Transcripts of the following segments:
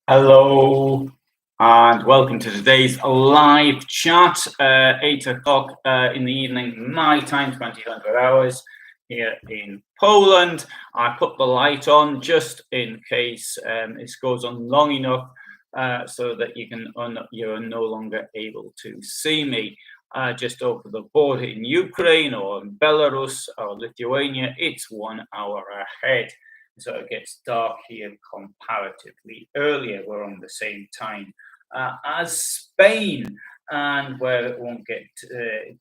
Hello and welcome to today's live chat, 8 o'clock in the evening, my time, 2000 hours here in Poland. I put the light on just in case this goes on long enough so that you're no longer able to see me. Just over the border in Ukraine or in Belarus or Lithuania, it's 1 hour ahead. So it gets dark here comparatively earlier. We're on the same time as Spain, and where it won't get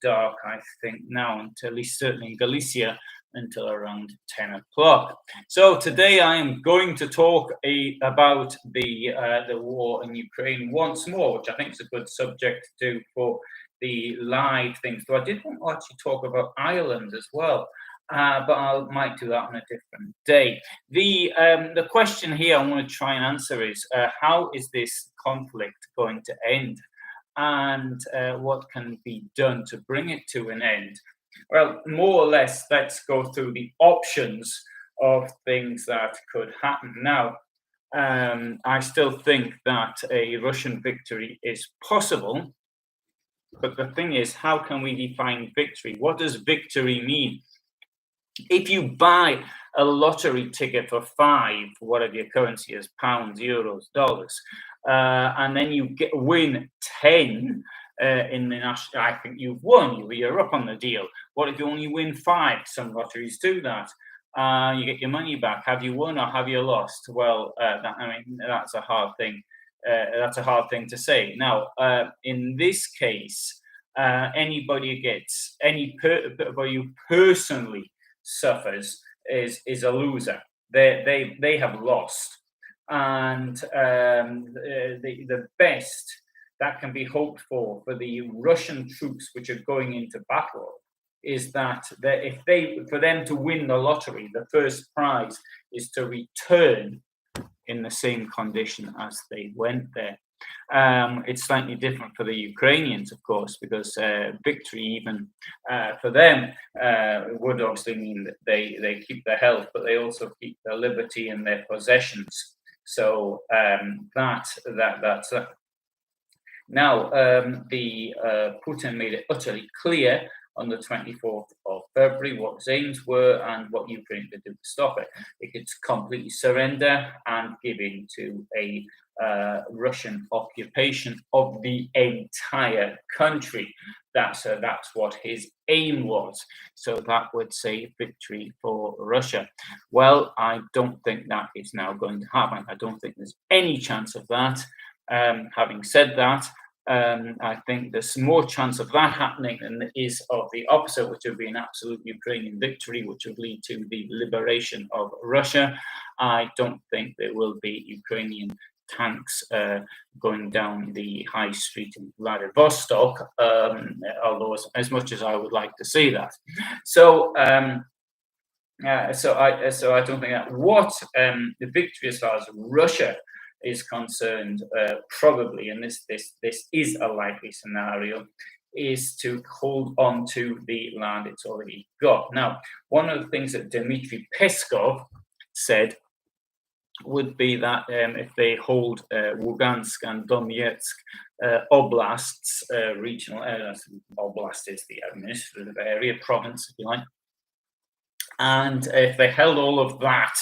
dark, I think, now until at least certainly in Galicia until around 10 o'clock. So today I am going to talk about the war in Ukraine once more, which I think is a good subject to do for the live things. So I did want to actually talk about Ireland as well. But I might do that on a different day. The question here I want to try and answer is how is this conflict going to end, and what can be done to bring it to an end? Well, more or less, let's go through the options of things that could happen. Now, I still think that a Russian victory is possible, but the thing is, how can we define victory? What does victory mean? If you buy a lottery ticket for five, whatever your currency is, pounds, euros, dollars, and then you win 10 in the national, I think you've won. You're up on the deal. What if you only win five? Some lotteries do that. You get your money back. Have you won or have you lost? Well, that's a hard thing. That's a hard thing to say. Now, in this case, anybody who personally suffers is a loser. They have lost, and the best that can be hoped for the Russian troops which are going into battle is that for them to win the lottery, the first prize is to return in the same condition as they went there. It's slightly different for the Ukrainians, of course, because victory, even for them, would obviously mean that they keep their health, but they also keep their liberty and their possessions. So that's that. Now, the Putin made it utterly clear on the 24th of February what his aims were and what Ukraine could do to stop it. It could completely surrender and give in to a Russian occupation of the entire country. That's what his aim was. So that would say victory for Russia. Well, I don't think that is now going to happen. I don't think there's any chance of that. Having said that, I think there's more chance of that happening than there is of the opposite, which would be an absolute Ukrainian victory, which would lead to the liberation of Russia. I don't think there will be Ukrainian tanks going down the high street in Vladivostok, although as much as I would like to see that. So I don't think that what the victory as far as Russia is concerned, probably, and this is a likely scenario, is to hold on to the land it's already got. Now, one of the things that Dmitry Peskov said would be that if they hold Lugansk and Donetsk oblasts, regional oblast is the administrative area, province, if you like, and if they held all of that,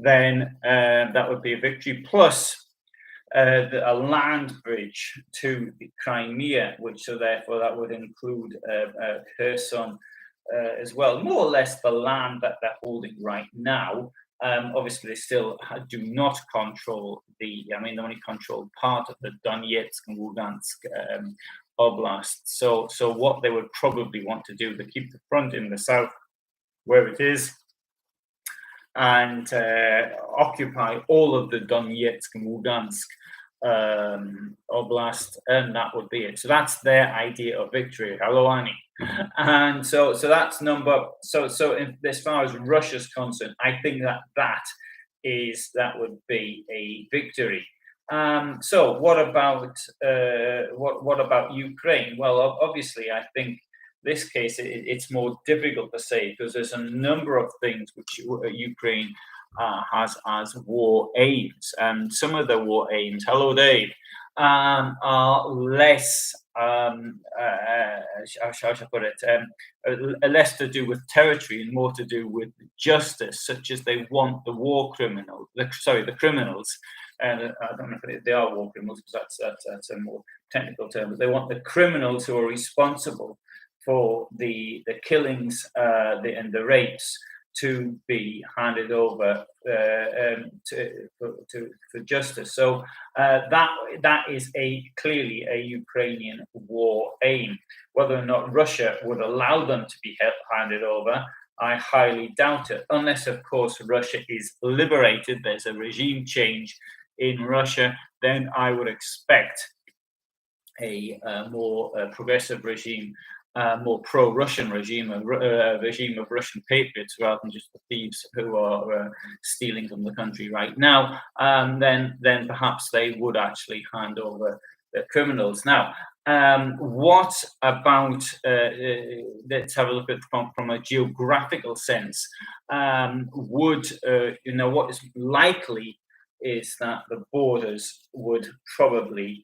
then that would be a victory, plus a land bridge to the Crimea, which so therefore that would include Kherson as well, more or less the land that they're holding right now. Obviously, they still do not control they only control part of the Donetsk and Lugansk oblast. So what they would probably want to do, they keep the front in the south where it is, and occupy all of the Donetsk and Lugansk oblast, and that would be it. So that's their idea of victory. Hello, Annie. And so that's number. So as far as Russia's concerned, I think that would be a victory. So what about Ukraine? Well, obviously, I think this case it's more difficult to say because there's a number of things which Ukraine has as war aims. And some of the war aims, hello Dave, are less, how shall I put it, less to do with territory and more to do with justice, such as they want the war criminals, the criminals, and I don't know if they are war criminals, because that's a more technical term, but they want the criminals who are responsible for the killings and the rapes to be handed over for justice. So that is clearly a Ukrainian war aim. Whether or not Russia would allow them to be handed over, I highly doubt it, unless, of course, Russia is liberated. There's a regime change in Russia. Then I would expect a more progressive regime, more pro-Russian regime, a regime of Russian patriots rather than just the thieves who are stealing from the country right now. Then perhaps they would actually hand over the criminals. Now, what about? Let's have a look at from a geographical sense. What is likely is that the borders would probably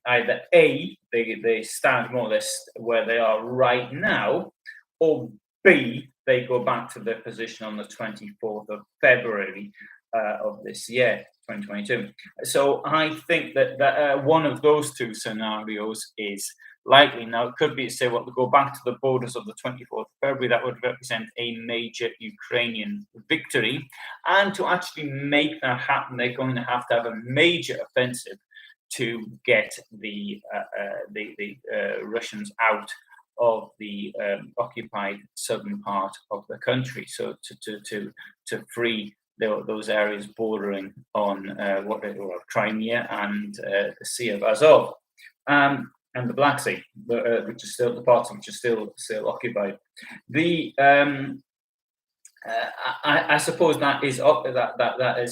either A, they stand more or less where they are right now, or B, they go back to their position on the 24th of February of this year, 2022. So I think that one of those two scenarios is likely. Now, it could be, say, well, to go back to the borders of the 24th of February, that would represent a major Ukrainian victory. And to actually make that happen, they're going to have a major offensive to get the Russians out of the occupied southern part of the country. So to free those areas bordering on Crimea and the Sea of Azov, and the Black Sea, which is still the parts which are still occupied. I suppose that is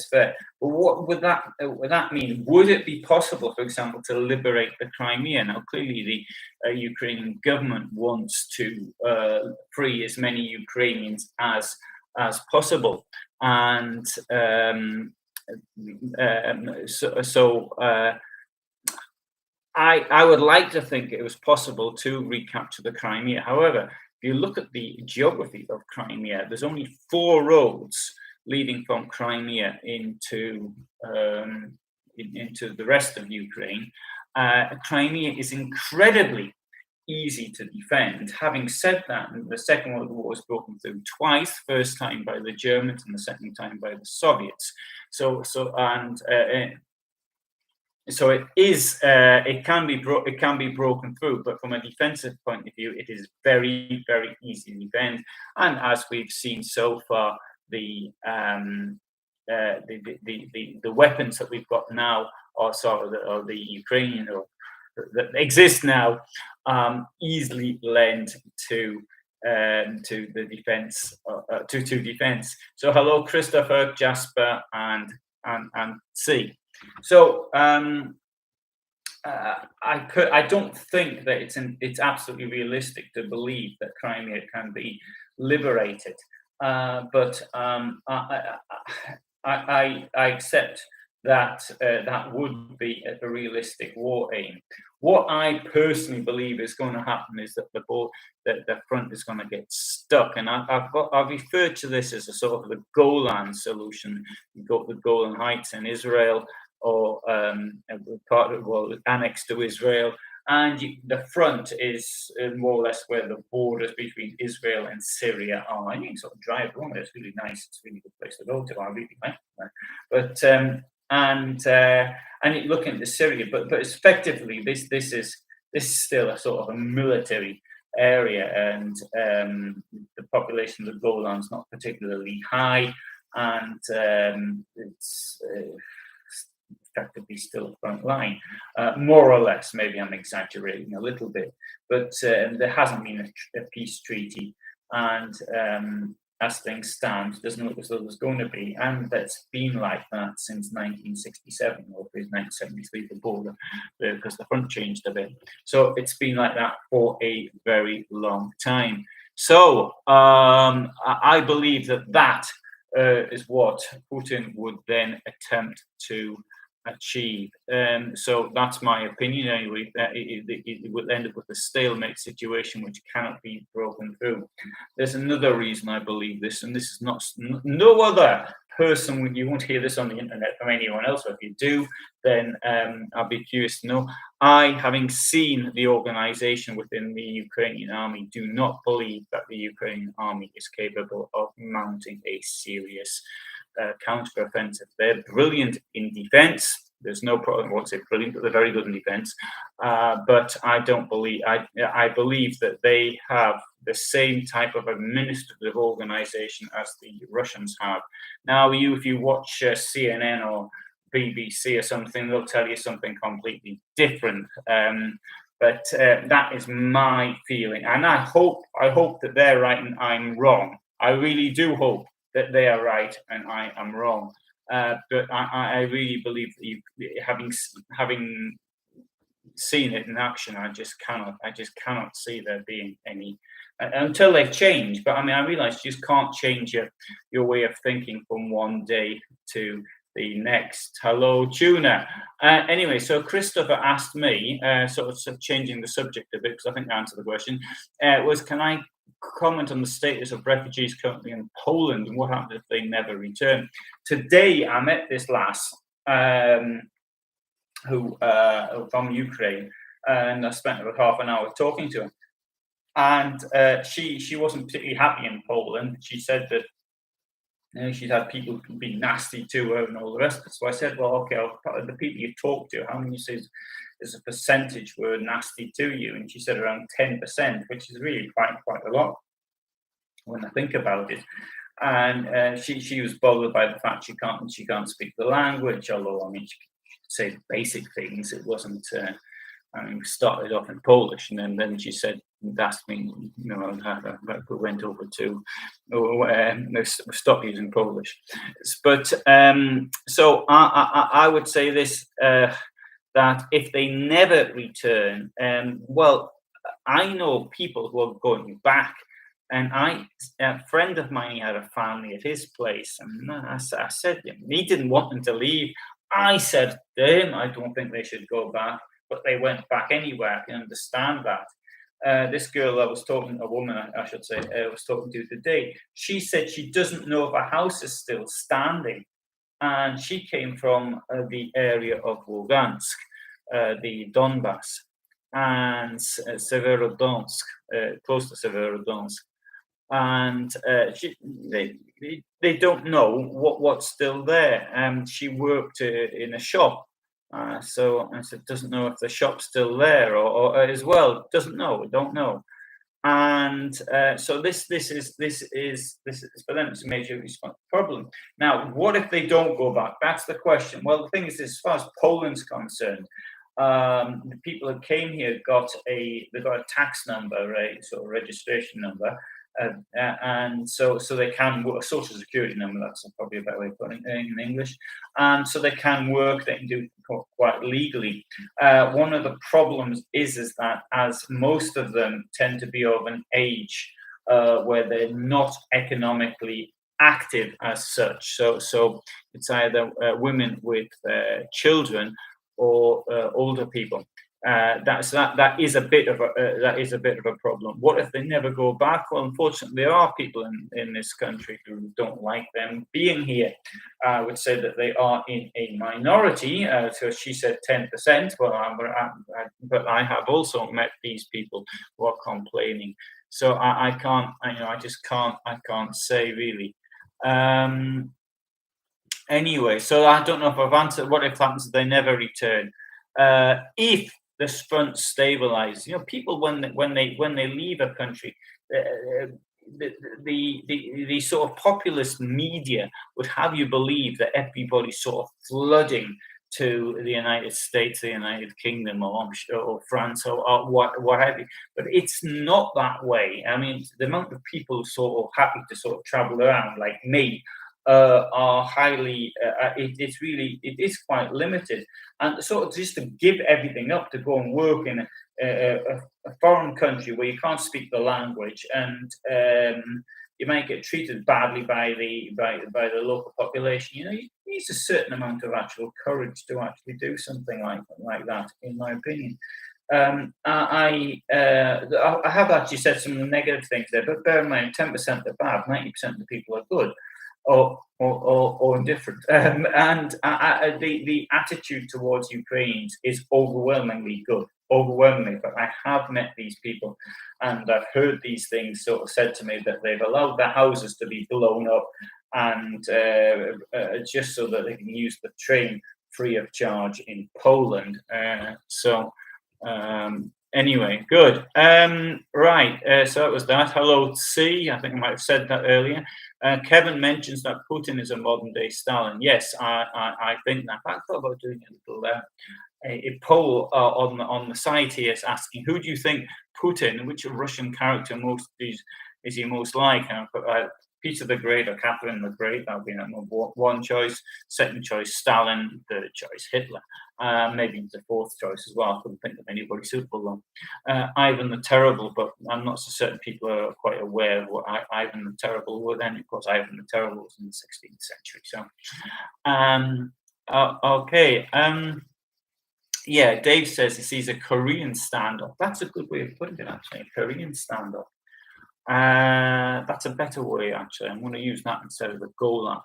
fair. But what would that mean? Would it be possible, for example, to liberate the Crimea? Now, clearly, the Ukrainian government wants to free as many Ukrainians as possible, and I would like to think it was possible to recapture the Crimea. However, if you look at the geography of Crimea, there's only 4 roads leading from Crimea into the rest of Ukraine. Crimea is incredibly easy to defend. Having said that, the Second World War was broken through twice, first time by the Germans and the second time by the Soviets. So it can be broken through, but from a defensive point of view, it is very, very easy to defend. And as we've seen so far, the weapons that we've got now are the Ukrainian that exist now easily lend to the defense to defense. So hello, Christopher, Jasper, and C. So I don't think that it's absolutely realistic to believe that Crimea can be liberated, but I accept that that would be a realistic war aim. What I personally believe is going to happen is that the front is going to get stuck, and I've referred to this as a sort of the Golan solution. You've got the Golan Heights in Israel, or annexed to Israel, and the front is more or less where the borders between Israel and Syria are. And you can sort of drive along. It's really nice. It's a really good place to go to. I really like that. But and you look into Syria, but effectively this is still a sort of a military area, and the population of the Golan is not particularly high, and it's effectively still a front line, more or less. Maybe I'm exaggerating a little bit, but there hasn't been a peace treaty, and as things stand, doesn't look as though there's going to be, and that's been like that since 1967 or 1973, the border, because the front changed a bit. So it's been like that for a very long time. So I believe that is what Putin would then attempt to achieve. So that's my opinion anyway. It will end up with a stalemate situation which cannot be broken through. There's another reason I believe this, and this is not no other person. You won't hear this on the internet from anyone else, or if you do, then I'll be curious to know. I, having seen the organization within the Ukrainian army, do not believe that the Ukrainian army is capable of mounting a serious counter-offensive. They're brilliant in defense. There's no problem. I won't say brilliant, but they're very good in defense. But I don't believe. I believe that they have the same type of administrative organization as the Russians have. Now, if you watch CNN or BBC or something, they'll tell you something completely different. But that is my feeling, and I hope that they're right and I'm wrong. I really do hope that they are right and I am wrong. But I really believe that having seen it in action, I just cannot see there being any until they've changed. But I mean, I realize you just can't change your way of thinking from one day to the next. Hello, Tuna. Anyway, so Christopher asked me, sort of changing the subject a bit, because I think I answered the question, was can I comment on the status of refugees currently in Poland and what happens if they never return? Today, I met this lass who from Ukraine, and I spent about half an hour talking to her. And she wasn't particularly happy in Poland. She said that she'd had people be nasty to her and all the rest of it. So I said, well, okay, the people you talk to, how many says is a percentage were nasty to you? And she said around 10%, which is really quite a lot when I think about it. And she was bothered by the fact she can't speak the language, although I mean she could say basic things. It wasn't. I mean, we started off in Polish, and then she said, asked me, we went over to stop using Polish. But so I would say this, that if they never return, well, I know people who are going back. And a friend of mine, he had a family at his place, and I said to him, he didn't want them to leave. I said to him, I don't think they should go back, but they went back anyway. I can understand that. This girl I was talking, a woman I should say, I was talking to today, she said she doesn't know if a house is still standing. And she came from the area of Lugansk, the Donbass, and Severodonetsk, close to Severodonetsk. And they don't know what's still there. She worked in a shop. So I said, doesn't know if the shop's still there or as well. Don't know. And so this is for them. It's a major problem. Now, what if they don't go back? That's the question. Well, the thing is, as far as Poland's concerned, the people that came here got a tax number, right? Sort of registration number. And so they can work, a social security number, that's probably a better way of putting it in English. And so they can work, they can do quite legally. One of the problems is that as most of them tend to be of an age where they're not economically active as such. So it's either women with children or older people. That is a bit of a problem. What if they never go back? Well, unfortunately, there are people in this country who don't like them being here. I would say that they are in a minority. So she said 10%. Well, but I have also met these people who are complaining. So I can't. I can't say really. Anyway, so I don't know if I've answered. What if happens if they never return? If the front stabilize, people when they leave a country, the sort of populist media would have you believe that everybody's sort of flooding to the United States, the United Kingdom, or France, or what have you. But it's not that way. I mean, the amount of people sort of happy to sort of travel around, like me, are highly. It is quite limited, and sort of just to give everything up to go and work in a foreign country where you can't speak the language, and you might get treated badly by the local population. You need a certain amount of actual courage to actually do something like that, in my opinion. I have actually said some negative things there, but bear in mind, 10% are bad, 90% of the people are good, or indifferent. And the attitude towards Ukrainians is overwhelmingly good, overwhelmingly. But I have met these people, and I've heard these things sort of said to me, that they've allowed their houses to be blown up, and just so that they can use the train free of charge in Poland. Anyway, good. Right. So that was that. Hello, C. I think I might have said that earlier. Kevin mentions that Putin is a modern day Stalin. Yes, I think that. I thought about doing a little a poll on the site here, is asking, who do you think Putin, which Russian character is he most like? And I've got Peter the Great or Catherine the Great. That would be number one choice. Second choice, Stalin. Third choice, Hitler. Maybe the fourth choice as well. I couldn't think of anybody suitable though. Ivan the Terrible, but I'm not so certain people are quite aware of what Ivan the Terrible was. Then, of course, Ivan the Terrible was in the 16th century. So, okay. Yeah, Dave says he sees a Korean standoff. That's a good way of putting it, actually. A Korean standoff. That's a better way, actually. I'm going to use that instead of the Golan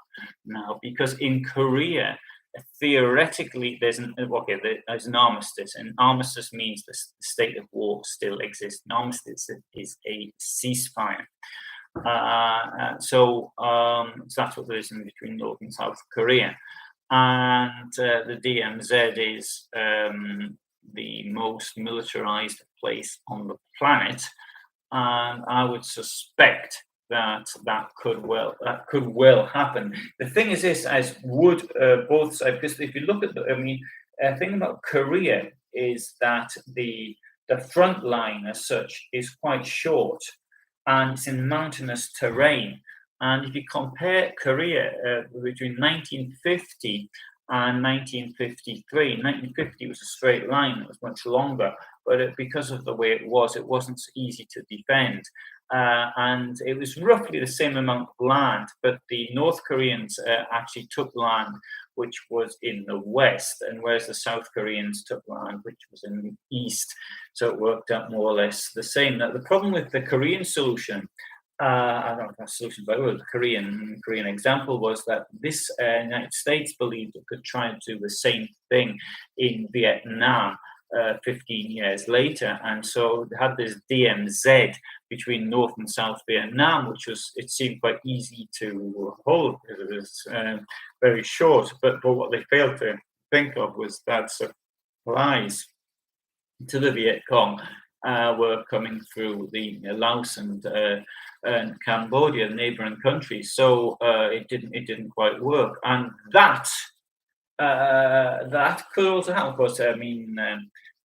now, because in Korea, theoretically, there's an armistice, and armistice means the state of war still exists. An armistice is a ceasefire. So that's what there is in between North and South Korea. And the DMZ is the most militarized place on the planet, and I would suspect that could well happen. The thing is this, as would both sides, because if you look at the thing about Korea is that the front line as such is quite short, and it's in mountainous terrain. And if you compare Korea between 1950 and 1953, 1950 was a straight line. It was much longer, but because of the way it wasn't so easy to defend. And it was roughly the same amount of land, but the North Koreans actually took land which was in the west, and whereas the South Koreans took land which was in the east. So it worked out more or less the same. Now, the problem with the Korean solution, I don't know if that's solution, but the Korean example was that this United States believed it could try and do the same thing in Vietnam 15 years later, and so they had this DMZ between North and South Vietnam, which it seemed quite easy to hold because it was very short. But what they failed to think of was that supplies to the Viet Cong were coming through the Laos and Cambodia, neighboring countries. So it didn't quite work, and that could also happen. Of course,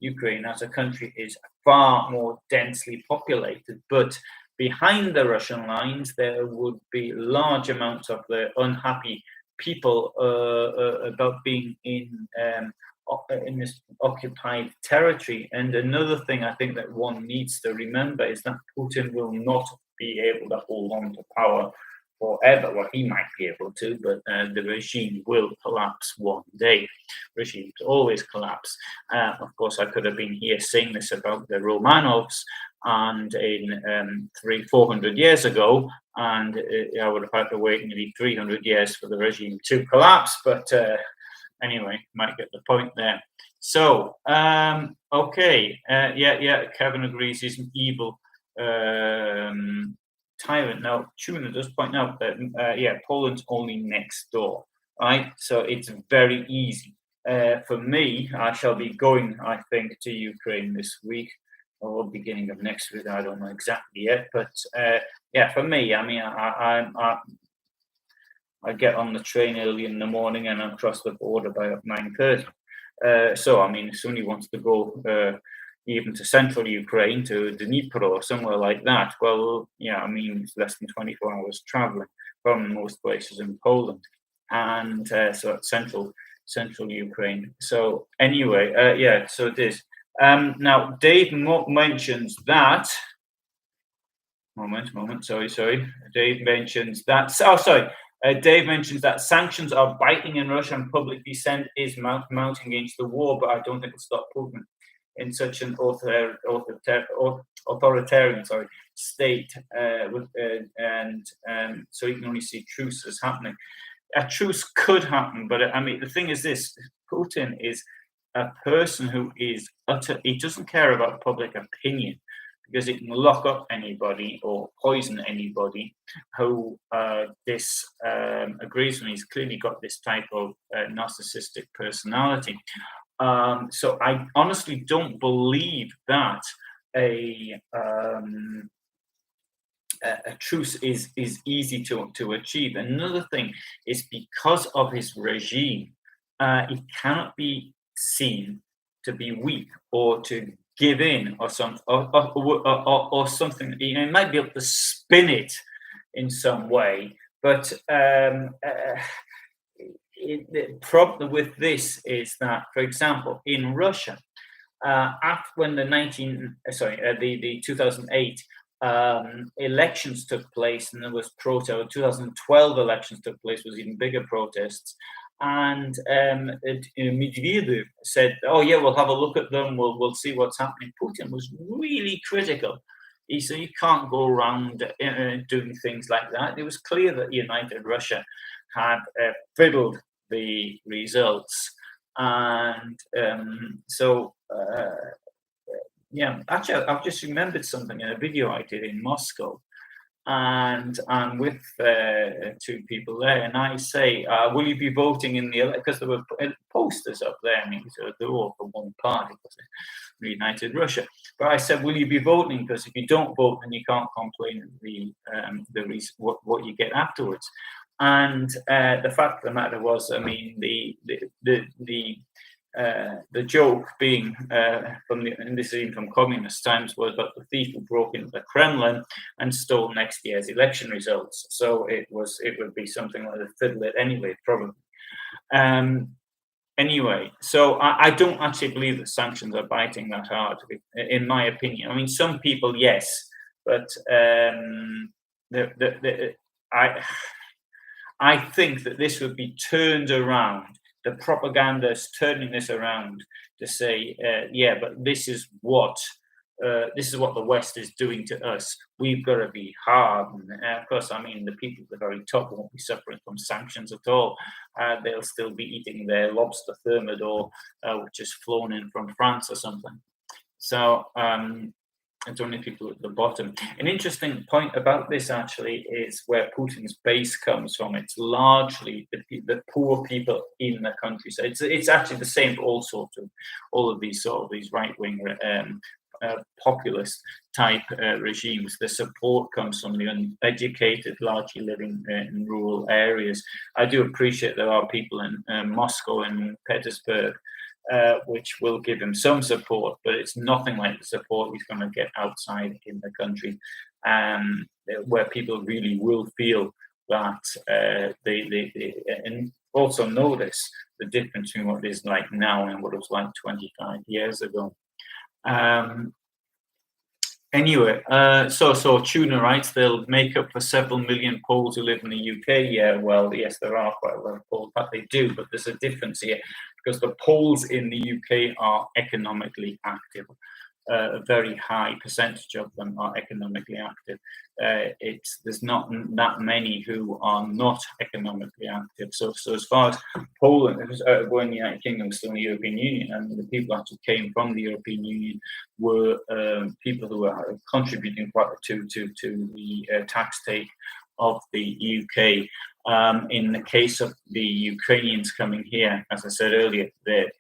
Ukraine as a country is far more densely populated, but behind the Russian lines there would be large amounts of the unhappy people about being in this occupied territory. And another thing I think that one needs to remember is that Putin will not be able to hold on to power forever. Well, he might be able to, but the regime will collapse one day. Regimes always collapse. Of course, I could have been here saying this about the Romanovs, and in 400 years ago, and I would have had to wait nearly 300 years for the regime to collapse. But anyway, might get the point there. So, okay, yeah, Kevin agrees he's an evil tyrant. Now, Tuna does point out that, Poland's only next door, right? So it's very easy. For me, I shall be going, I think, to Ukraine this week or beginning of next week. I don't know exactly yet, but for me, I mean, I get on the train early in the morning and I cross the border by 9:30. So, I mean, if somebody wants to go even to central Ukraine, to Dnipro or somewhere like that, well, yeah, I mean, it's less than 24 hours traveling from most places in Poland. And so it's central Ukraine. So anyway, so it is. Now, Dave mentions that Moment. Sorry. Dave mentions that. Oh, sorry. Dave mentions that sanctions are biting in Russia and public dissent is mounting against the war, but I don't think it'll stop Putin in such an authoritarian state. So you can only see truce as happening. A truce could happen, but I mean, the thing is this: Putin is a person who is he doesn't care about public opinion because he can lock up anybody or poison anybody who agrees with him. He's clearly got this type of narcissistic personality. So I honestly don't believe that a truce is easy to achieve. Another thing is because of his regime, it cannot be seen to be weak or to give in or something or something. You know, he might be able to spin it in some way, but the problem with this is that, for example, in Russia, after when the 2008 elections took place, and there was protest. 2012 elections took place, was even bigger protests. And Medvedev said, "Oh yeah, we'll have a look at them. We'll see what's happening." Putin was really critical. He said, "You can't go around doing things like that." It was clear that United Russia had fiddled the results, and yeah, actually, I've just remembered something in a video I did in Moscow, and I'm with two people there, and I say, "Will you be voting in the?" Because there were posters up there. I mean, so they're all for one party, United Russia. But I said, "Will you be voting? Because if you don't vote, then you can't complain what you get afterwards." And the fact of the matter was, I mean, the joke being and this is even from communist times, was about the thief who broke into the Kremlin and stole next year's election results. So it would be something like a fiddle it anyway, probably. Anyway, so I don't actually believe that sanctions are biting that hard, in my opinion. I mean, some people, yes, but I think that this would be turned around. The propaganda is turning this around to say, yeah, but this is what the West is doing to us. We've got to be hard. And of course, I mean, the people at the very top won't be suffering from sanctions at all. They'll still be eating their lobster thermidor, which is flown in from France or something. So it's only people at the bottom. An interesting point about this actually is where Putin's base comes from. It's largely the poor people in the country. So it's actually the same for all of these right-wing populist type regimes. The support comes from the uneducated, largely living in rural areas. I do appreciate there are people in Moscow and Petersburg which will give him some support, but it's nothing like the support he's going to get outside in the country, where people really will feel that they and also notice the difference between what it is like now and what it was like 25 years ago. Anyway, so Tuna writes they'll make up for several million Poles who live in the UK. Yeah, well, yes, there are quite a lot of Poles, but they do. But there's a difference here because the Poles in the UK are economically active. A very high percentage of them are economically active. There's not that many who are not economically active. So as far as Poland, when the United Kingdom was still in the European Union, and the people actually came from the European Union were people who were contributing quite to the tax take of the UK. In the case of the Ukrainians coming here, as I said earlier, the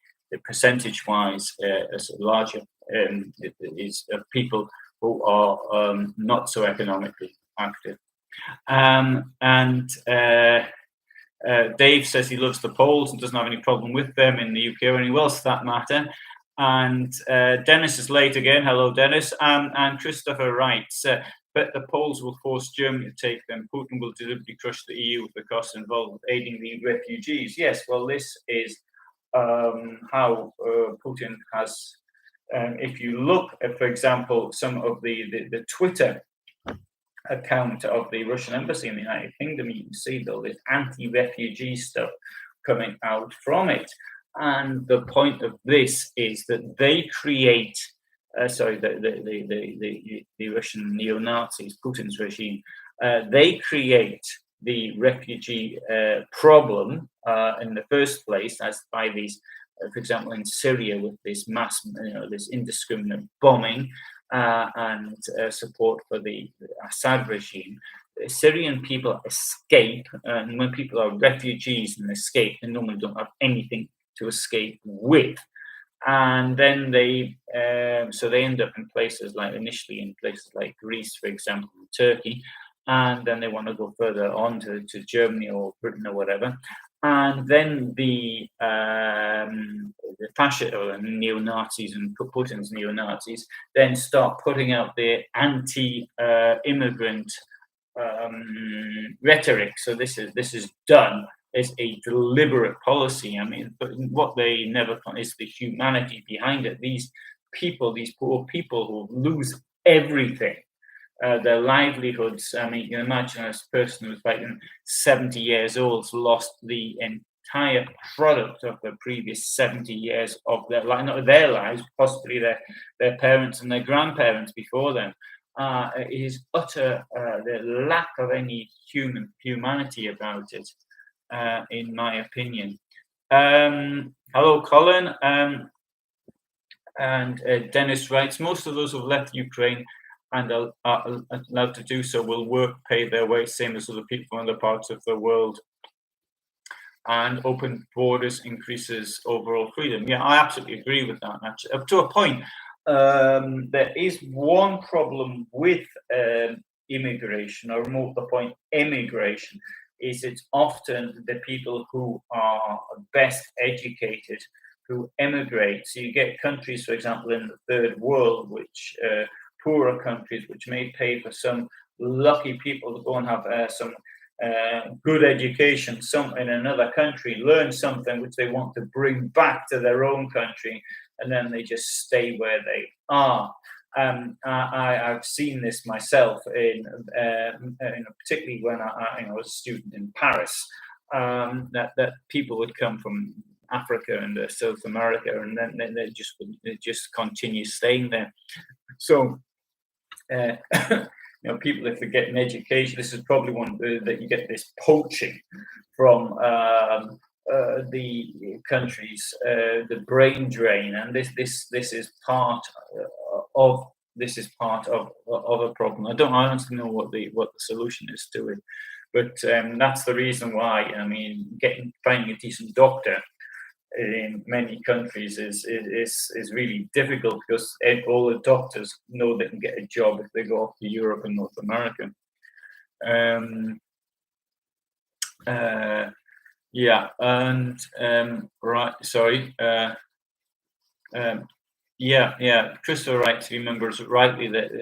percentage-wise is larger. Is people who are not so economically active. Dave says he loves the Poles and doesn't have any problem with them in the UK or anywhere else for that matter. And Dennis is late again. Hello, Dennis. And Christopher writes, but the Poles will force Germany to take them. Putin will deliberately crush the EU with the costs involved with aiding the refugees. Yes, well, this is how Putin has. If you look at, for example, some of the Twitter account of the Russian embassy in the United Kingdom, you can see though this anti-refugee stuff coming out from it. And the point of this is that they create, the Russian neo-Nazis, Putin's regime, they create the refugee problem in the first place, as by these, for example, in Syria with this mass, this indiscriminate bombing and support for the Assad regime. The Syrian people escape, and when people are refugees and escape, they normally don't have anything to escape with. And then they end up in places like, initially in places like Greece, for example, Turkey, and then they want to go further on to Germany or Britain or whatever. And then the fascist or neo-Nazis and Putin's neo-Nazis then start putting out their anti-immigrant rhetoric. So this is done as a deliberate policy. I mean, but what they never is the humanity behind it. These people, these poor people who lose everything. Their livelihoods. I mean, you can imagine this person who's like 70 years old, lost the entire product of the previous 70 years of their life, not their lives, possibly their parents and their grandparents before them. It is utter the lack of any humanity about it, in my opinion. Hello, Colin. And Dennis writes, most of those who've left Ukraine and are allowed to do so will work, pay their way, same as other people from other parts of the world. And open borders increases overall freedom. Yeah, I absolutely agree with that. Actually, up to a point. There is one problem with immigration, or more to the point, emigration, is it's often the people who are best educated who emigrate. So you get countries, for example, in the third world, which poorer countries, which may pay for some lucky people to go and have some good education, some in another country, learn something which they want to bring back to their own country, and then they just stay where they are. I've seen this myself in particularly when I was a student in Paris. That people would come from Africa and South America, and then they just continue staying there. So. People, if they get an education, this is probably one that you get this poaching from the countries, the brain drain, and this is part of a problem. I don't honestly know what the solution is to it, but that's the reason why. I mean, finding a decent doctor in many countries is really difficult, because all the doctors know they can get a job if they go off to Europe and North America. Christopher writes, he remembers rightly that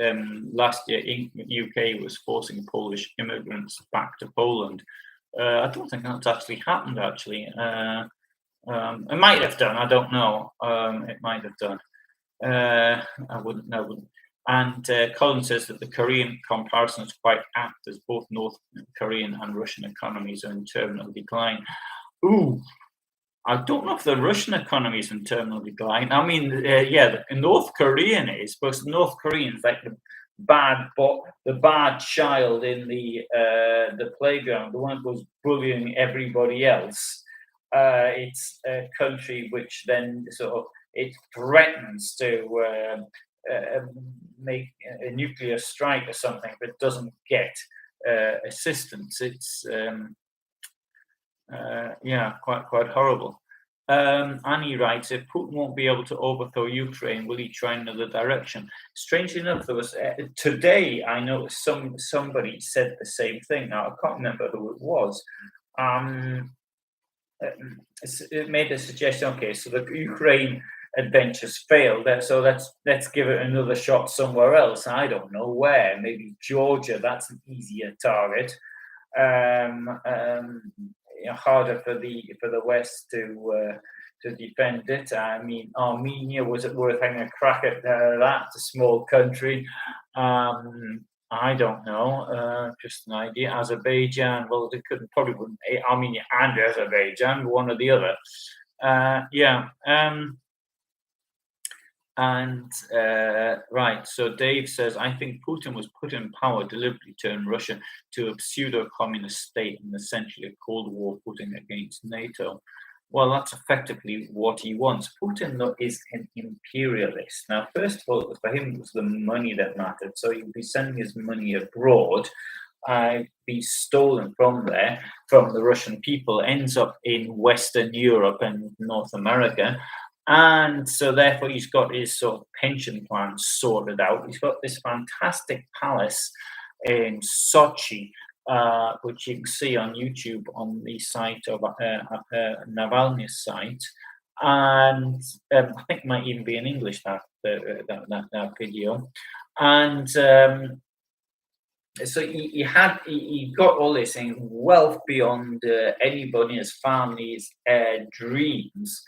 last year UK was forcing Polish immigrants back to Poland. I don't think that's actually happened, actually. It might have done. I don't know. It might have done. I wouldn't know. And Colin says that the Korean comparison is quite apt, as both North Korean and Russian economies are in terminal decline. Ooh, I don't know if the Russian economy is in terminal decline. I mean, the North Korean is, but North Koreans like the bad child in the playground, the one who's bullying everybody else. It's a country which then it threatens to make a nuclear strike or something, but doesn't get assistance. It's quite horrible. Annie writes, if Putin won't be able to overthrow Ukraine, will he try another direction? Strangely enough, there was today I noticed somebody said the same thing. Now I can't remember who it was. It made a suggestion. Okay, so the Ukraine adventures failed. So let's give it another shot somewhere else. I don't know where. Maybe Georgia. That's an easier target. Harder for the West to defend it. I mean, Armenia, was it worth having a crack at that? It's a small country. I don't know. Just an idea. Azerbaijan. Well, they probably wouldn't. Armenia and Azerbaijan, one or the other. Yeah. Right, so Dave says, I think Putin was put in power deliberately to turn Russia to a pseudo-communist state and essentially a Cold War footing against NATO. Well, that's effectively what he wants. Putin, though, is an imperialist. Now, first of all, for him, it was the money that mattered. So he'd be sending his money abroad, be stolen from there, from the Russian people, ends up in Western Europe and North America. And so therefore he's got his sort of pension plan sorted out. He's got this fantastic palace in Sochi, which you can see on YouTube on the site of Navalny's site. And I think it might even be in English, that video. And so he got all this wealth beyond anybody, his family's dreams.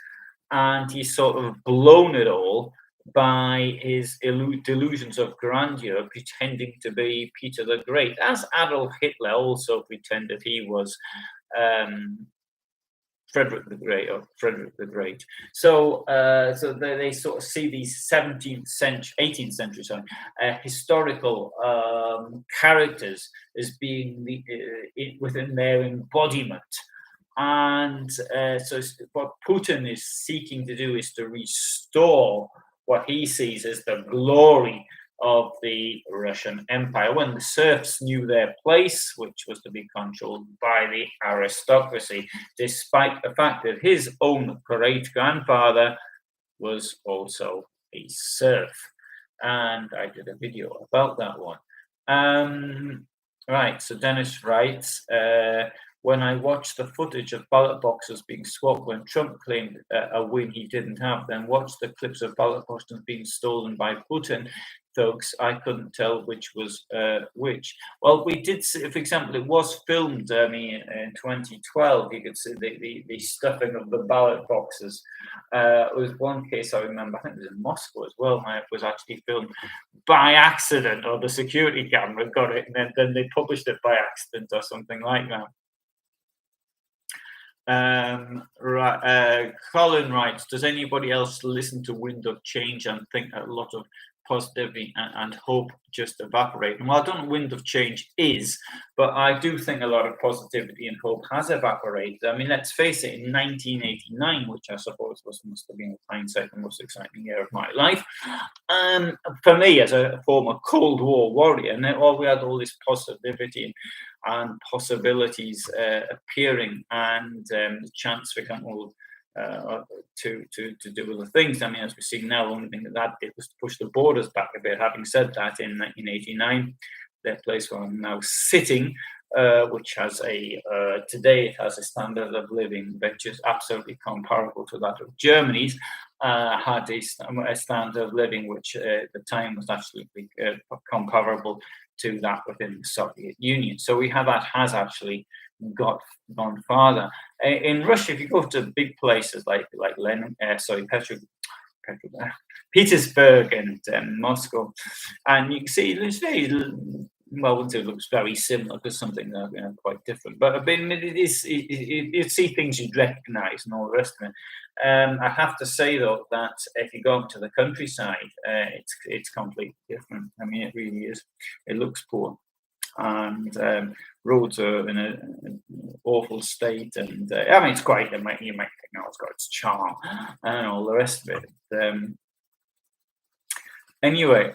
And he's sort of blown it all by his delusions of grandeur, pretending to be Peter the Great, as Adolf Hitler also pretended he was Frederick the Great. So they sort of see these 18th century historical characters as being within their embodiment. And so what Putin is seeking to do is to restore what he sees as the glory of the Russian Empire, when the serfs knew their place, which was to be controlled by the aristocracy, despite the fact that his own great-grandfather was also a serf. And I did a video about that one. Right, so Dennis writes, when I watched the footage of ballot boxes being swapped when Trump claimed a win he didn't have, then watched the clips of ballot boxes being stolen by Putin thugs, I couldn't tell which was which. Well, we did see, for example, it was filmed in 2012. You could see the stuffing of the ballot boxes. It was one case I remember, I think it was in Moscow as well, it was actually filmed by accident, or the security camera got it, and then they published it by accident or something like that. Colin writes, does anybody else listen to Wind of Change and think a lot of positivity and hope just evaporate? Well, I don't know what Wind of Change is, but I do think a lot of positivity and hope has evaporated. I mean, let's face it, in 1989, which I suppose must have been in hindsight the most exciting year of my life, for me as a former Cold War warrior, and we had all this positivity and possibilities appearing, and the chance for example to do other things. I mean, as we see now, the only thing that did was to push the borders back a bit. Having said that, in 1989, the place where I'm now sitting, which has today it has a standard of living which is absolutely comparable to that of Germany's, had a standard of living which at the time was actually comparable to that within the Soviet Union. So has actually gone farther. In Russia, if you go to big places like Petersburg and Moscow, and you can see it's very, well, I wouldn't say it looks very similar, because something quite different. But I mean, you see things you'd recognise and all the rest of it. I have to say though that if you go up to the countryside, it's completely different. I mean, it really is. It looks poor, and roads are in an awful state. And I mean, it's quite. You might think, no, it's got its charm and all the rest of it. Anyway,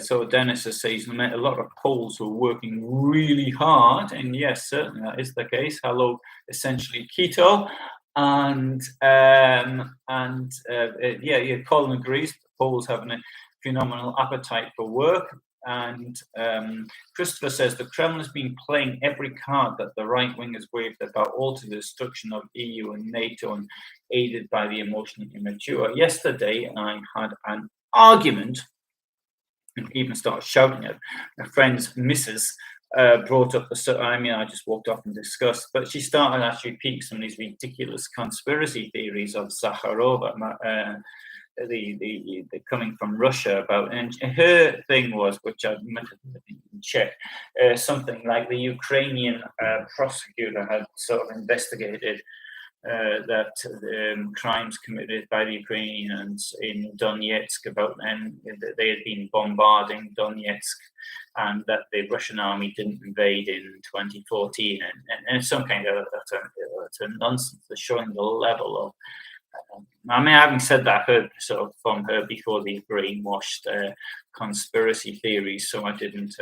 so Dennis says he's met a lot of Poles who are working really hard, and yes, certainly that is the case. Hello, essentially keto, and Colin agrees. Poles having a phenomenal appetite for work, and Christopher says the Kremlin has been playing every card that the right wing has waved about, all to the destruction of EU and NATO, and aided by the emotionally immature. Yesterday, I had an argument, and even started shouting at a friend's missus. Brought up I just walked off and discussed, but she started actually repeating some of these ridiculous conspiracy theories of Zakharova, the coming from Russia about, and her thing was, which I meant to check, something like the Ukrainian prosecutor had sort of investigated that crimes committed by the Ukrainians in Donetsk about them, that they had been bombarding Donetsk, and that the Russian army didn't invade in 2014, and it's some kind of that's a nonsense. They're showing the level of. I mean, having said that, I heard sort of from her before the brainwashed conspiracy theories, so I didn't.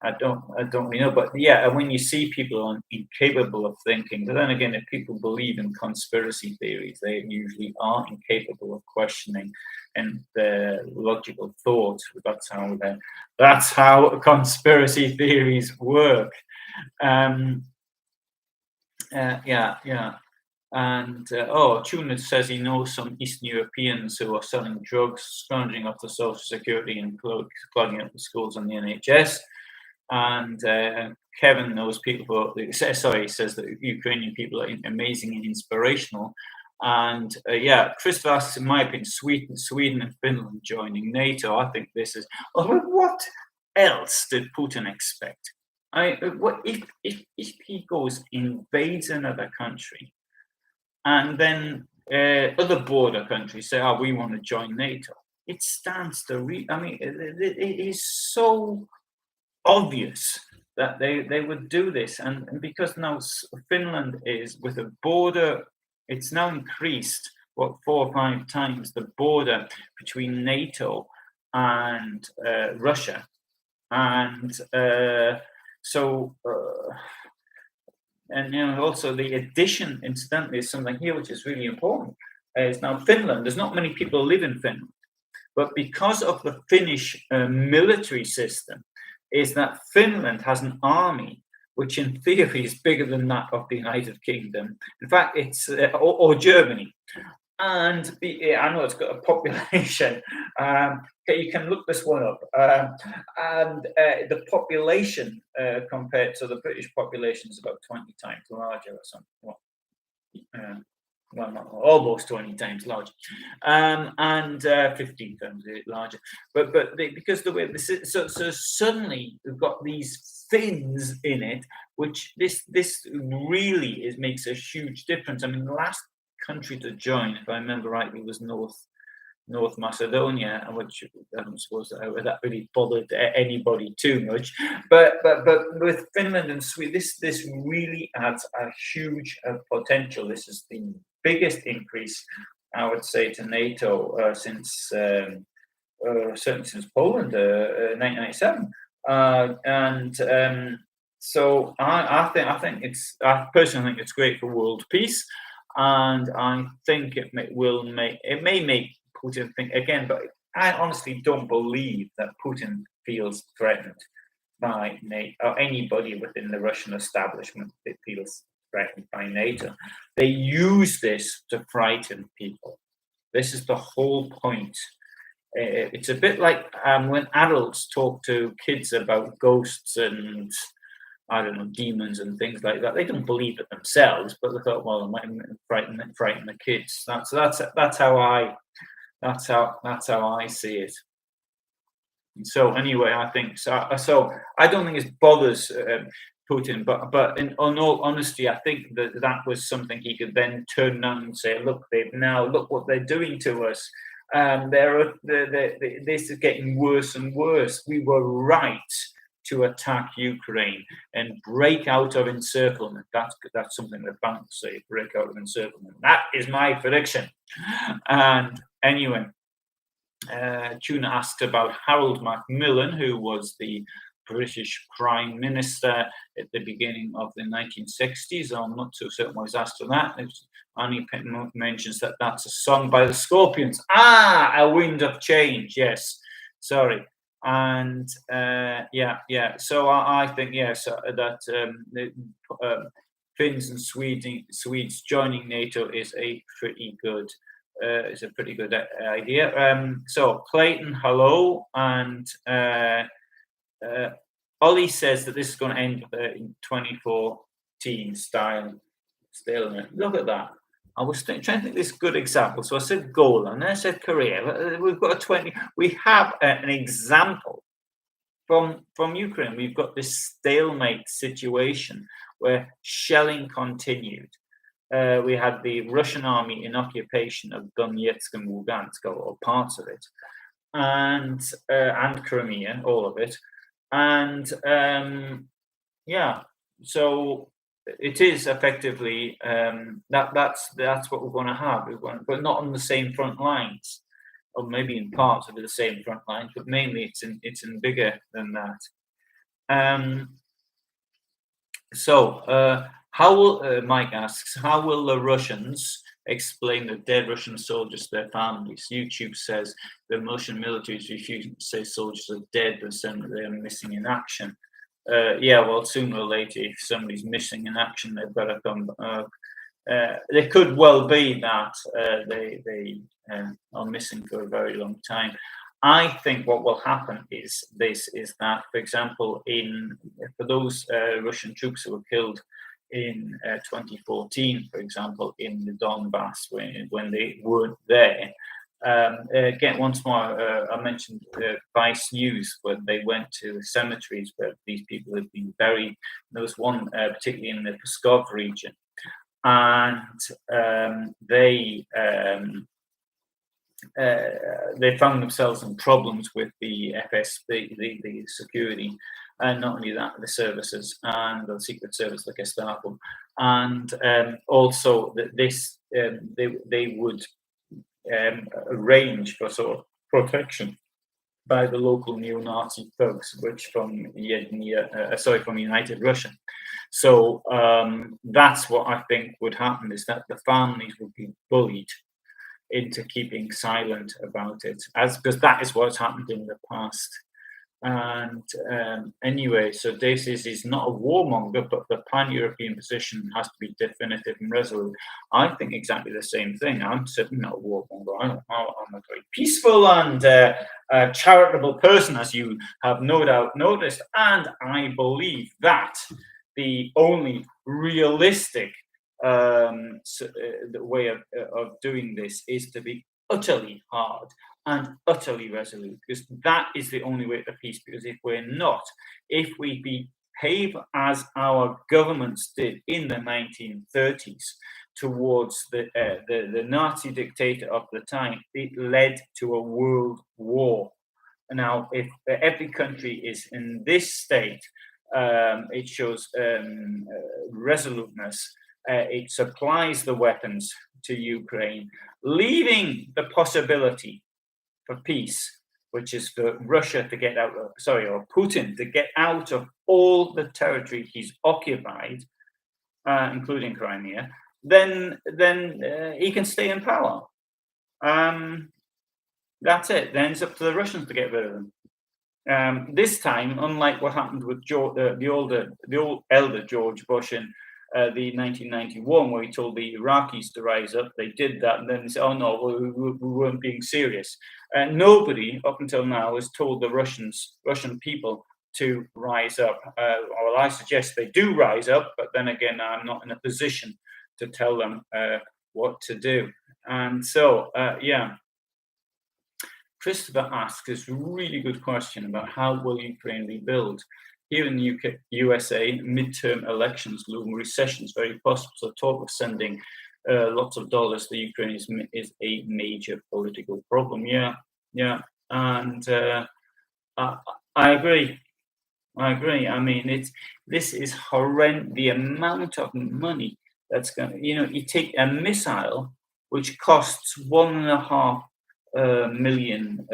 I don't really know, but yeah, when you see people incapable of thinking, but then again, if people believe in conspiracy theories, they usually are incapable of questioning and their logical thought. That's how conspiracy theories work. Yeah. And Tuna says he knows some Eastern Europeans who are selling drugs, scrounging off the Social Security and clogging up the schools and the NHS. And Kevin knows people he says that Ukrainian people are amazing and inspirational. And Chris asks, in my opinion, Sweden and Finland joining NATO. I think this is. What else did Putin expect? What if he goes invades another country? And then other border countries say, we want to join NATO. It stands to it is so obvious that they would do this. And because now Finland is with a border, it's now increased, 4 or 5 times the border between NATO and Russia. And and also the addition, incidentally, is something here which is really important. Is now Finland. There's not many people live in Finland, but because of the Finnish military system, is that Finland has an army which, in theory, is bigger than that of the United Kingdom. In fact, it's or Germany. And I know it's got a population. You can look this one up. And the population compared to the British population is about 20 times larger or something. Well, not almost 20 times larger, and 15 times larger. But because the way this is, so suddenly we've got these Finns in it, which this really makes a huge difference. I mean, the last country to join, if I remember rightly, was North Macedonia, which I don't suppose that really bothered anybody too much. But with Finland and Sweden, this really adds a huge potential. This is the biggest increase, I would say, to NATO since certainly since Poland, 1997. So I personally think it's great for world peace. And I think it may make Putin think again, but I honestly don't believe that Putin feels threatened by NATO or anybody within the Russian establishment that feels threatened by NATO. They use this to frighten people. This is the whole point. It's a bit like when adults talk to kids about ghosts and demons and things like that. They don't believe it themselves, but they thought, well, it might frighten the kids. That's how I see it. And so anyway, I think so. So I don't think it bothers Putin, but in all honesty, I think that was something he could then turn around and say, look what they're doing to us. This is getting worse and worse. We were right to attack Ukraine and break out of encirclement. That's something the banks say, break out of encirclement. That is my prediction. And anyway, Tuna asked about Harold Macmillan, who was the British Prime Minister at the beginning of the 1960s. I'm not too certain what he's asked for that. Annie mentions that that's a song by the Scorpions. A Wind of Change. Yes, sorry. And so I think that Finns and Swedes joining NATO is a pretty good idea. So Clayton, hello, and Ollie says that this is going to end in 2014 style stalemate. Look at that. I was trying to think this good example. So I said Golan, and I said Korea. We've got a 20. We have an example from Ukraine. We've got this stalemate situation where shelling continued. We had the Russian army in occupation of Donetsk and Lugansk, or parts of it, and Crimea, all of it, and yeah. So it is effectively that's what we're going to have, but not on the same front lines, or maybe in parts of the same front lines, but mainly it's in bigger than that. How will Mike asks, how will the Russians explain the dead Russian soldiers to their families? YouTube says the Russian military is refusing to say soldiers are dead, but saying that they are missing in action. Yeah, well, sooner or later, if somebody's missing in action, they've got to come. There could well be that they are missing for a very long time. I think what will happen is that, for example, for those Russian troops who were killed in 2014, for example, in the Donbass when they weren't there. Again, once more, I mentioned Vice News, where they went to the cemeteries where these people had been buried. There was one particularly in the Pskov region, and they found themselves in problems with the FSB, the security, and not only that, the services and the Secret Service, the Gestapo, and also that they would arrange for sort of protection by the local neo-Nazi thugs, which from United Russia. So that's what I think would happen, is that the families would be bullied into keeping silent about it, because that is what's happened in the past. And anyway, so this is not a warmonger, but the pan-European position has to be definitive and resolute. I think exactly the same thing. I'm certainly not a warmonger. I'm a very peaceful and charitable person, as you have no doubt noticed. And I believe that the only realistic the way of doing this is to be utterly hard and utterly resolute, because that is the only way to peace. Because if we're not, if we behave as our governments did in the 1930s towards the Nazi dictator of the time, it led to a world war. Now, if every country is in this state, it shows resoluteness. It supplies the weapons to Ukraine, leaving the possibility for peace, which is for Russia to get out of, or Putin to get out of all the territory he's occupied, including Crimea, then he can stay in power. That's it. Then it's up to the Russians to get rid of them. This time, unlike what happened with the old elder George Bush in the 1991, where he told the Iraqis to rise up, they did that, and then they said, "Oh no, we weren't being serious." Nobody up until now has told the Russian people to rise up. Well, I suggest they do rise up, but then again, I'm not in a position to tell them what to do. And so, yeah. Christopher asks this really good question about how will Ukraine rebuild. Here in the USA, midterm elections loom, recession is very possible. So talk of sending lots of dollars to Ukraine is a major political problem. Yeah, and I agree. I mean, this is horrendous. The amount of money that's going. You take a missile which costs $1.5 million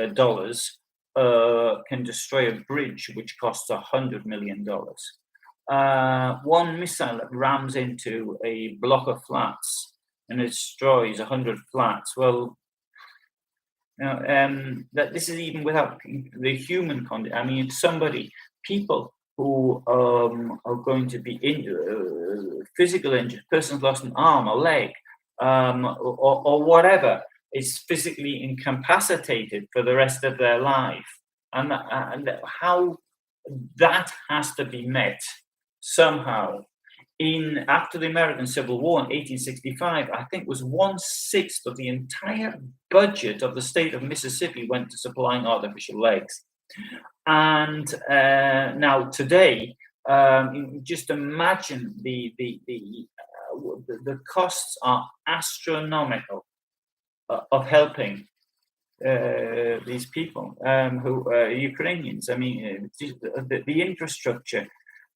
can destroy a bridge which costs $100 million. One missile that rams into a block of flats and it destroys 100 flats. Well, that this is even without the human content. I mean, people who are going to be physical injured, persons lost an arm, a leg, or whatever, is physically incapacitated for the rest of their life, and how that has to be met somehow after the American Civil War in 1865, I think was 1/6 of the entire budget of the state of Mississippi went to supplying artificial legs. And now today, just imagine the costs are astronomical of helping these people who are Ukrainians. I mean, the infrastructure.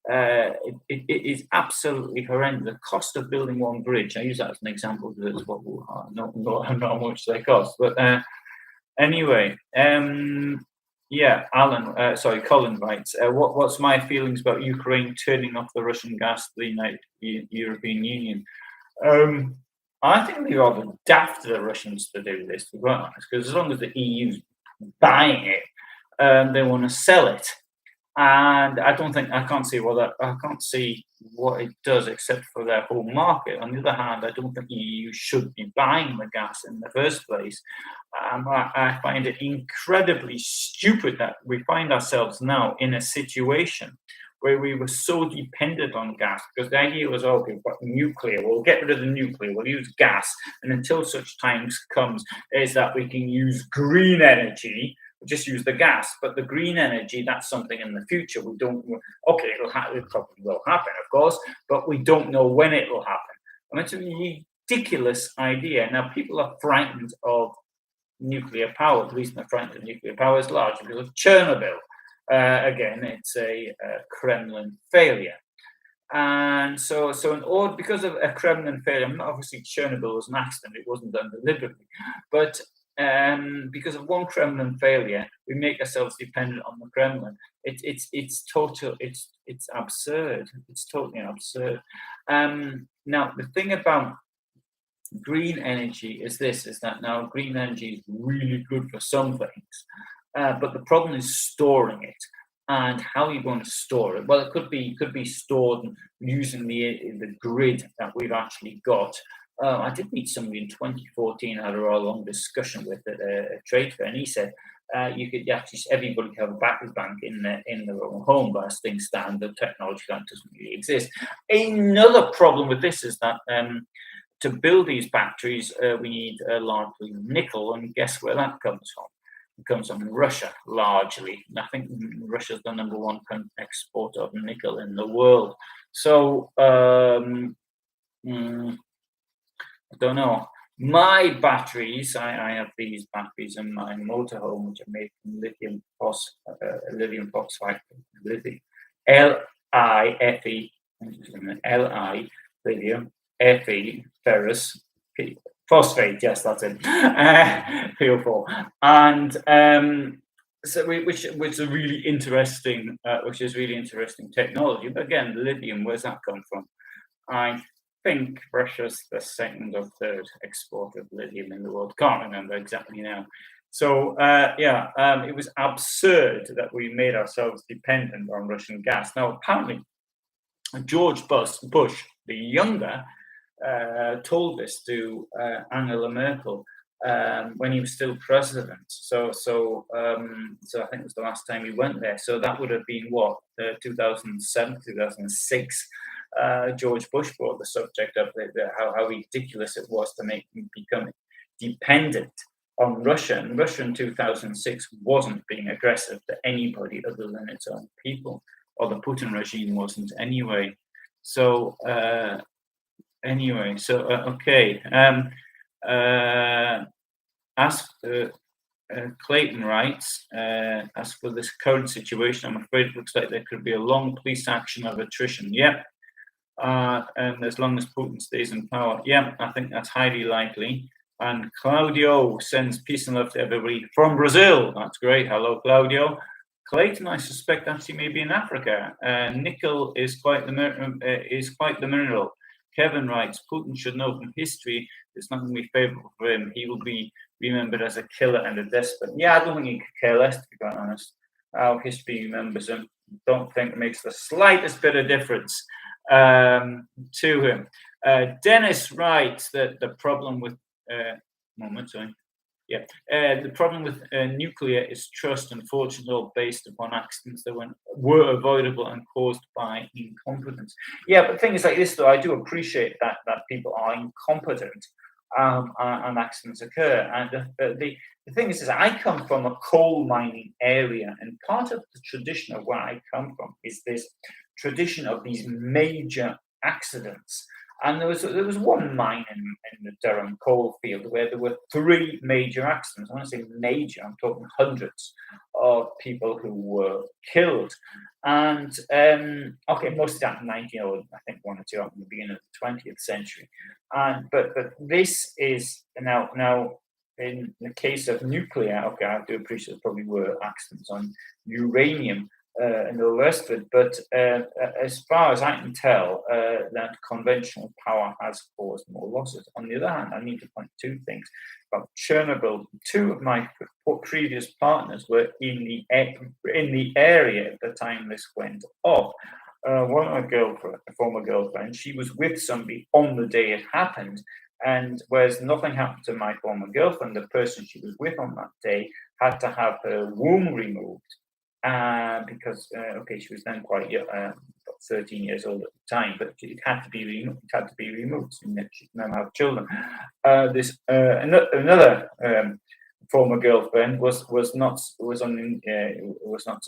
It is absolutely horrendous. The cost of building one bridge, I use that as an example because it's what not how much they cost. But anyway, yeah, Colin writes, what's my feelings about Ukraine turning off the Russian gas to the European Union? I think they're rather daft, the Russians, to do this, to be honest, because as long as the EU's buying it, they want to sell it. And I can't see what it does except for their home market. On the other hand, I don't think the EU should be buying the gas in the first place. I find it incredibly stupid that we find ourselves now in a situation where we were so dependent on gas, because the idea was, okay, we've got nuclear, we'll get rid of the nuclear, we'll use gas, and until such times comes is that we can use green energy, just use the gas. But the green energy, that's something in the future. We don't, okay, it probably will happen, of course, but we don't know when it will happen. And it's a ridiculous idea. Now, people are frightened of nuclear power. The reason they're frightened of nuclear power is largely because of Chernobyl. Again, it's a Kremlin failure. And so in order, because of a Kremlin failure, obviously Chernobyl was an accident, it wasn't done deliberately, but because of one Kremlin failure, we make ourselves dependent on the Kremlin. It's absurd. It's totally absurd. Now, the thing about green energy is that now green energy is really good for some things, but the problem is storing it. And how are you going to store it? Well, it could be stored using the grid that we've actually got. I did meet somebody in 2014. I had a long discussion with at a trade fair, and he said you could actually everybody could have a battery bank in their own home, but as things stand, the technology that doesn't really exist. Another problem with this is that to build these batteries, we need largely nickel, and guess where that comes from? It comes from Russia, largely. I think Russia's the number one exporter of nickel in the world. So I don't know. My batteries, I have these batteries in my motorhome, which are made from lithium phosphide, LiFe, lithium, Fe, ferrous, phosphate. Yes, that's it. PO4, and which is really interesting, technology. But again, lithium, where's that come from? I think Russia's the second or third exporter of lithium in the world. Can't remember exactly now. So it was absurd that we made ourselves dependent on Russian gas. Now, apparently, George Bush, the younger, told this to Angela Merkel when he was still president. So I think it was the last time he went there. So that would have been 2007, 2006. George Bush brought the subject up, how ridiculous it was to make them become dependent on Russia. And Russia in 2006 wasn't being aggressive to anybody other than its own people, or the Putin regime wasn't anyway. So okay. Clayton writes, as for this current situation, I'm afraid it looks like there could be a long police action of attrition. Yep. And as long as Putin stays in power, I think that's highly likely. And Claudio sends peace and love to everybody from Brazil. That's great. Hello, Claudio. Clayton, I suspect, actually maybe in Africa. Nickel is quite the mineral. Kevin writes, Putin should know from history it's not going to be favorable for him. He will be remembered as a killer and a despot. Yeah, I don't think he could care less, to be quite honest. How history remembers him. Don't think it makes the slightest bit of difference to him. Dennis writes that the problem with Yeah. The problem with nuclear is trust, unfortunately, all based upon accidents that were avoidable and caused by incompetence. Yeah, but things like this, though, I do appreciate that people are incompetent, and accidents occur. And the thing is, I come from a coal mining area, and part of the tradition of where I come from is this tradition of these major accidents. And there was one mine in the Durham coal field where there were three major accidents. When I say major, I'm talking hundreds of people who were killed. And okay, most of that in 19, or I think one or two up in the beginning of the 20th century. And but this is now in the case of nuclear. Okay, I do appreciate there probably were accidents on uranium, and all the rest of it. But as far as I can tell, that conventional power has caused more losses. On the other hand, I need to point two things about Chernobyl. Two of my previous partners were in the area at the time this went off. One of my a former girlfriend, she was with somebody on the day it happened. And whereas nothing happened to my former girlfriend, the person she was with on that day had to have her womb removed, because okay, she was then quite young, about 13 years old at the time, but it had to be removed. It had to be removed, so that she can now have children. This another former girlfriend was not so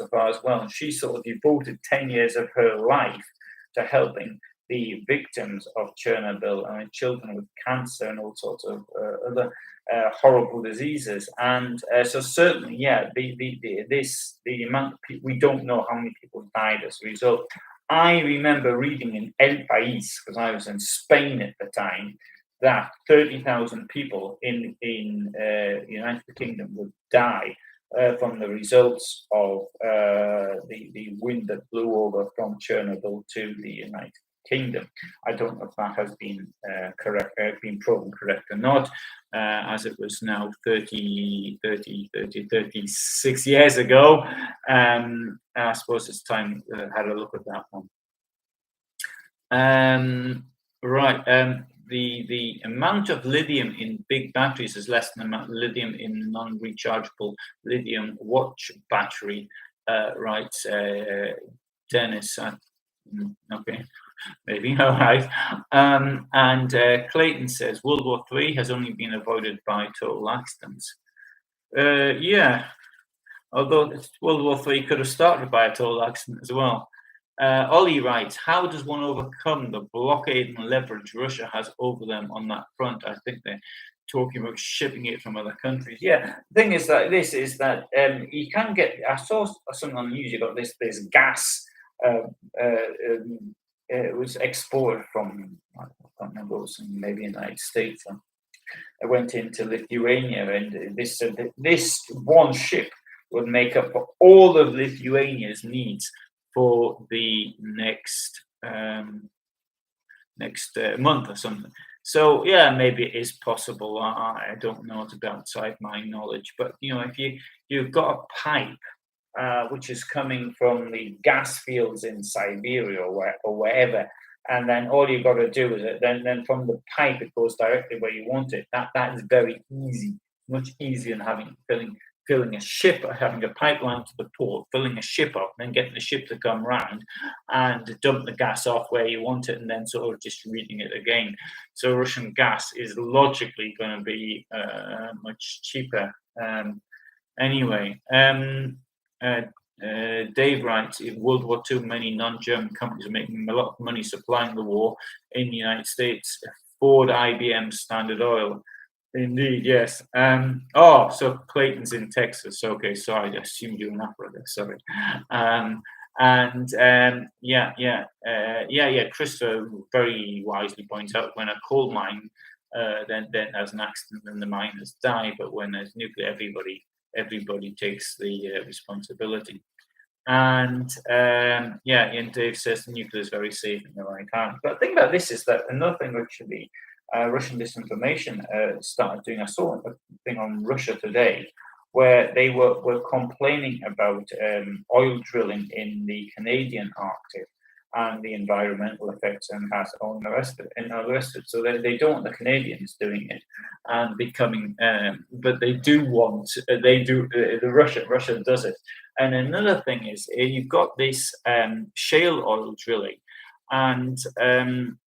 far as well, and she sort of devoted 10 years of her life to helping the victims of Chernobyl, children with cancer and all sorts of other horrible diseases. And so certainly, yeah, the amount of people, we don't know how many people died as a result. I remember reading in El País, because I was in Spain at the time, that 30,000 people in the United Kingdom would die from the results of the wind that blew over from Chernobyl to the United Kingdom. I don't know if that has been been proven correct or not, as it was now 36 years ago. I suppose it's time to have a look at that one. Right. The amount of lithium in big batteries is less than the amount of lithium in non-rechargeable lithium watch battery, writes Dennis. Okay. Maybe, all right. And Clayton says World War III has only been avoided by total accidents. Yeah, although World War III could have started by a total accident as well. Ollie writes, how does one overcome the blockade and leverage Russia has over them on that front? I think they're talking about shipping it from other countries. Yeah, the thing is that you can get, I saw something on the news, you got this gas. It was exported from, I can't remember, it was maybe in the United States. It went into Lithuania, and this one ship would make up for all of Lithuania's needs for the next month or something. So yeah, maybe it is possible. I don't know, it's outside my knowledge, but if you've got a pipe which is coming from the gas fields in Siberia or wherever, and then all you've got to do is then from the pipe it goes directly where you want it. That is very easy, much easier than filling a ship, having a pipeline to the port, filling a ship up, and then getting the ship to come round and dump the gas off where you want it, and then sort of distributing it again. So Russian gas is logically going to be much cheaper. Anyway. Dave writes, in World War II, many non-German companies are making a lot of money supplying the war in the United States. Ford, IBM, Standard Oil. Indeed, yes. So Clayton's in Texas. Okay, sorry, I assumed you were in Africa. Sorry. Christopher very wisely points out, when a coal mine then has an accident and the miners die, but when there's nuclear, everybody takes the responsibility. And and Dave says nuclear is very safe in the right hand. But the thing about this is that another thing which the Russian disinformation started doing. I saw a thing on Russia Today where they were complaining about oil drilling in the Canadian Arctic and the environmental effects and has all the rest of it. So they don't want the Canadians doing it. and becoming. But they do want. They do. Russia does it. And another thing is you've got this shale oil drilling, and I'm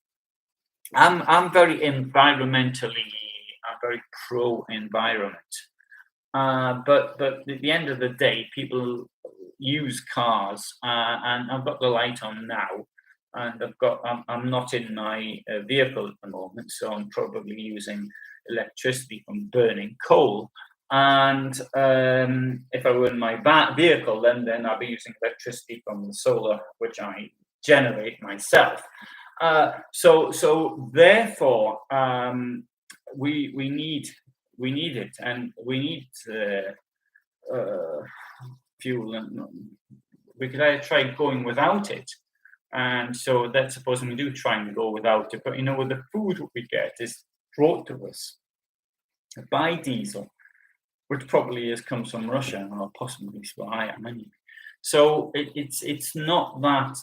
very environmentally. I'm very pro environment. But at the end of the day, people use cars, and I've got the light on now, and I'm not in my vehicle at the moment, so I'm probably using electricity from burning coal. And if I were in my vehicle, then I'll be using electricity from the solar, which I generate myself. So therefore, we need it, and we need fuel, and we could either try going without it. And so that's supposing we do try and go without it. But with the food what we get is brought to us by diesel, which probably comes from Russia, or possibly by anyway. So it's not that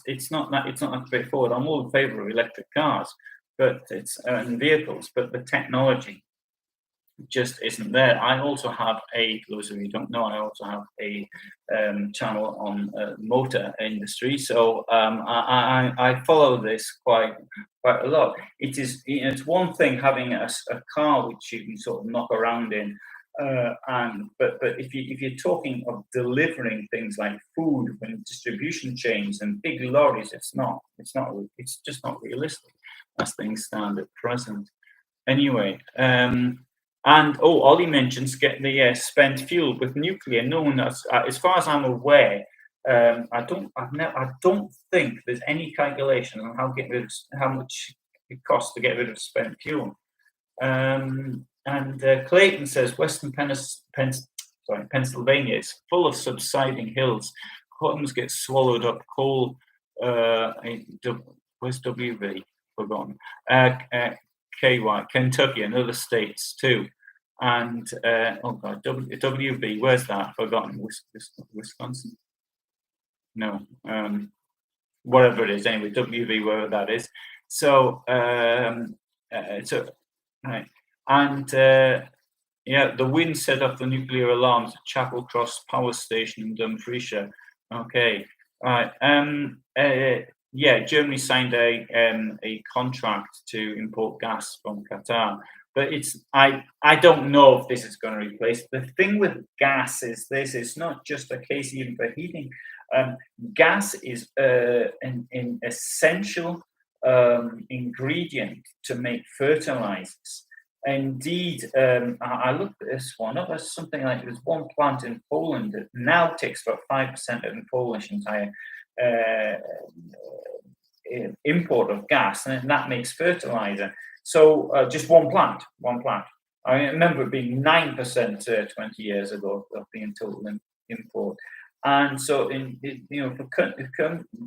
straightforward. I'm all in favour of electric cars, but it's and vehicles, but the technology just isn't there. I also have for those of you who don't know, I also have a channel on motor industry, so I follow this quite a lot. It's one thing having a car which you can sort of knock around in, but if you're talking of delivering things like food and distribution chains and big lorries, it's just not realistic as things stand at present. Anyway. And Ollie mentions get the spent fuel with nuclear. No one, as far as I'm aware, I don't think there's any calculation on how much it costs to get rid of spent fuel. And Clayton says Western Pennsylvania is full of subsiding hills. Homes get swallowed up. Coal. Where's WV? Forgotten. KY, Kentucky, and other states too. And WB, where's that? Forgotten. Wisconsin? No, whatever it is. Anyway, WB, wherever that is. So, right, and the wind set off the nuclear alarms at Chapel Cross Power Station in Dumfriesshire. Okay, right. Germany signed a contract to import gas from Qatar, but I don't know if this is going to replace. The thing with gas is this: it's not just a case even for heating. Gas is an essential ingredient to make fertilizers. Indeed, I looked at this one up. There's something like there's one plant in Poland that now takes about 5% of the Polish entire import of gas, and that makes fertilizer. So just one plant. I remember it being 9% 20 years ago of being total import. And so, for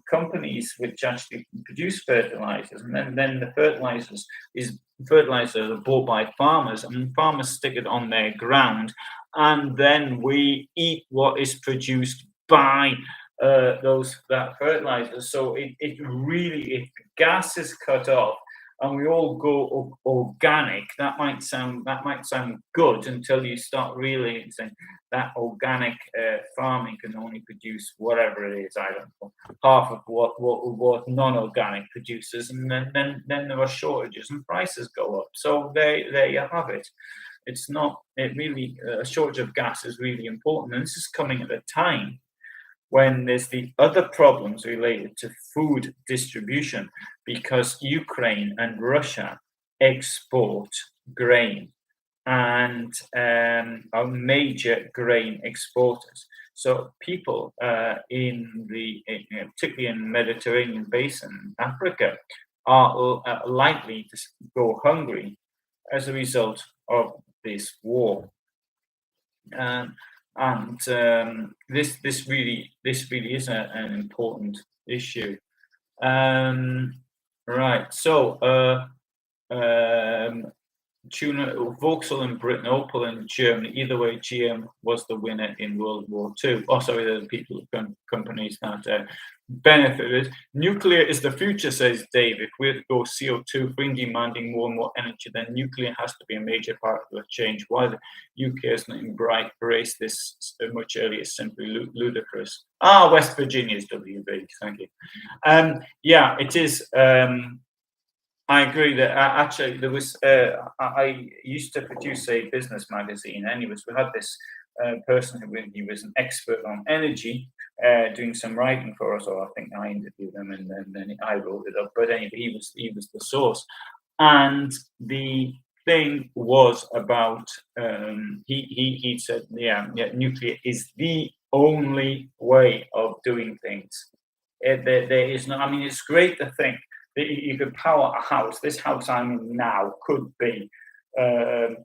companies which actually produce fertilizers, and then the fertilizers are bought by farmers, and farmers stick it on their ground, and then we eat what is produced by that fertilizer. So if gas is cut off and we all go organic, that might sound good until you start realizing that organic farming can only produce whatever it is, I don't know, half of what non-organic produces, and then there are shortages and prices go up. So there you have it. A shortage of gas is really important, and this is coming at a time when there's the other problems related to food distribution, because Ukraine and Russia export grain and are major grain exporters. So people particularly in the Mediterranean basin, Africa, are likely to go hungry as a result of this war. And this really is an important issue. Right. So Vauxhall in Britain, Opel in Germany. Either way, GM was the winner in World War II. Oh, sorry, the people, companies that benefited. Nuclear is the future, says Dave. If we're to go CO2 free and demanding more and more energy, then nuclear has to be a major part of the change. Why the UK has not embraced this much earlier is simply ludicrous. West Virginia's WB. Thank you. Yeah, it is. I agree that actually there was. I used to produce a business magazine. Anyways, we had this person he was an expert on energy, doing some writing for us, or I think I interviewed him and then I wrote it up. But anyway, he was the source, and the thing was about he said, yeah, nuclear is the only way of doing things. There is no. I mean, it's great to think that you could power a house. This house I'm in now could be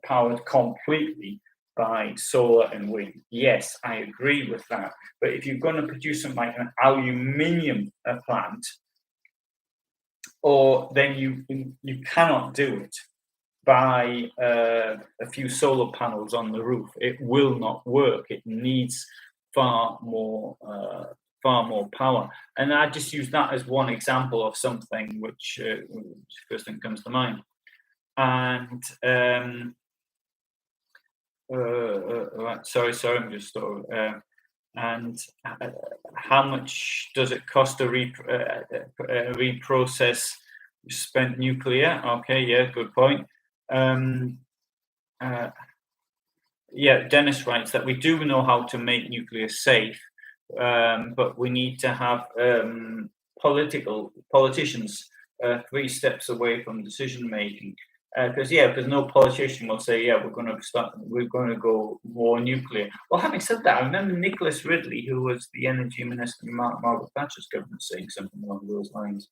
powered completely by solar and wind. Yes, I agree with that. But if you're going to produce something like an aluminium plant, or then you cannot do it by a few solar panels on the roof. It will not work. It needs far more power. And I just use that as one example of something which first thing comes to mind. And sorry, I'm just and how much does it cost to reprocess spent nuclear? Okay, yeah, good point. Yeah, Dennis writes that we do know how to make nuclear safe, but we need to have politicians 3 steps away from decision making. Because no politician will say, yeah, we're going to go more nuclear. Well, having said that, I remember Nicholas Ridley, who was the energy minister in Margaret Thatcher's government, saying something along those lines.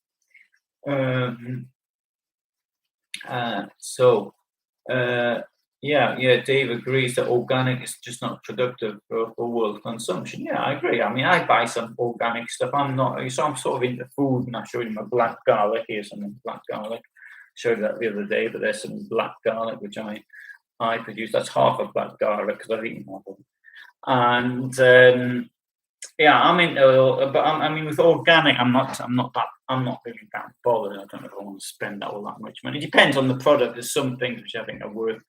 Dave agrees that organic is just not productive for world consumption. Yeah, I agree. I mean, I buy some organic stuff. I'm sort of into food, and I showed you my black garlic. Here's some black garlic. Showed that the other day, but there's some black garlic which I produce. That's half of black garlic because I've eaten half of it. And I mean, with organic, I'm not really that bothered. I don't know if I want to spend all that much money. It depends on the product. There's some things which I think are worth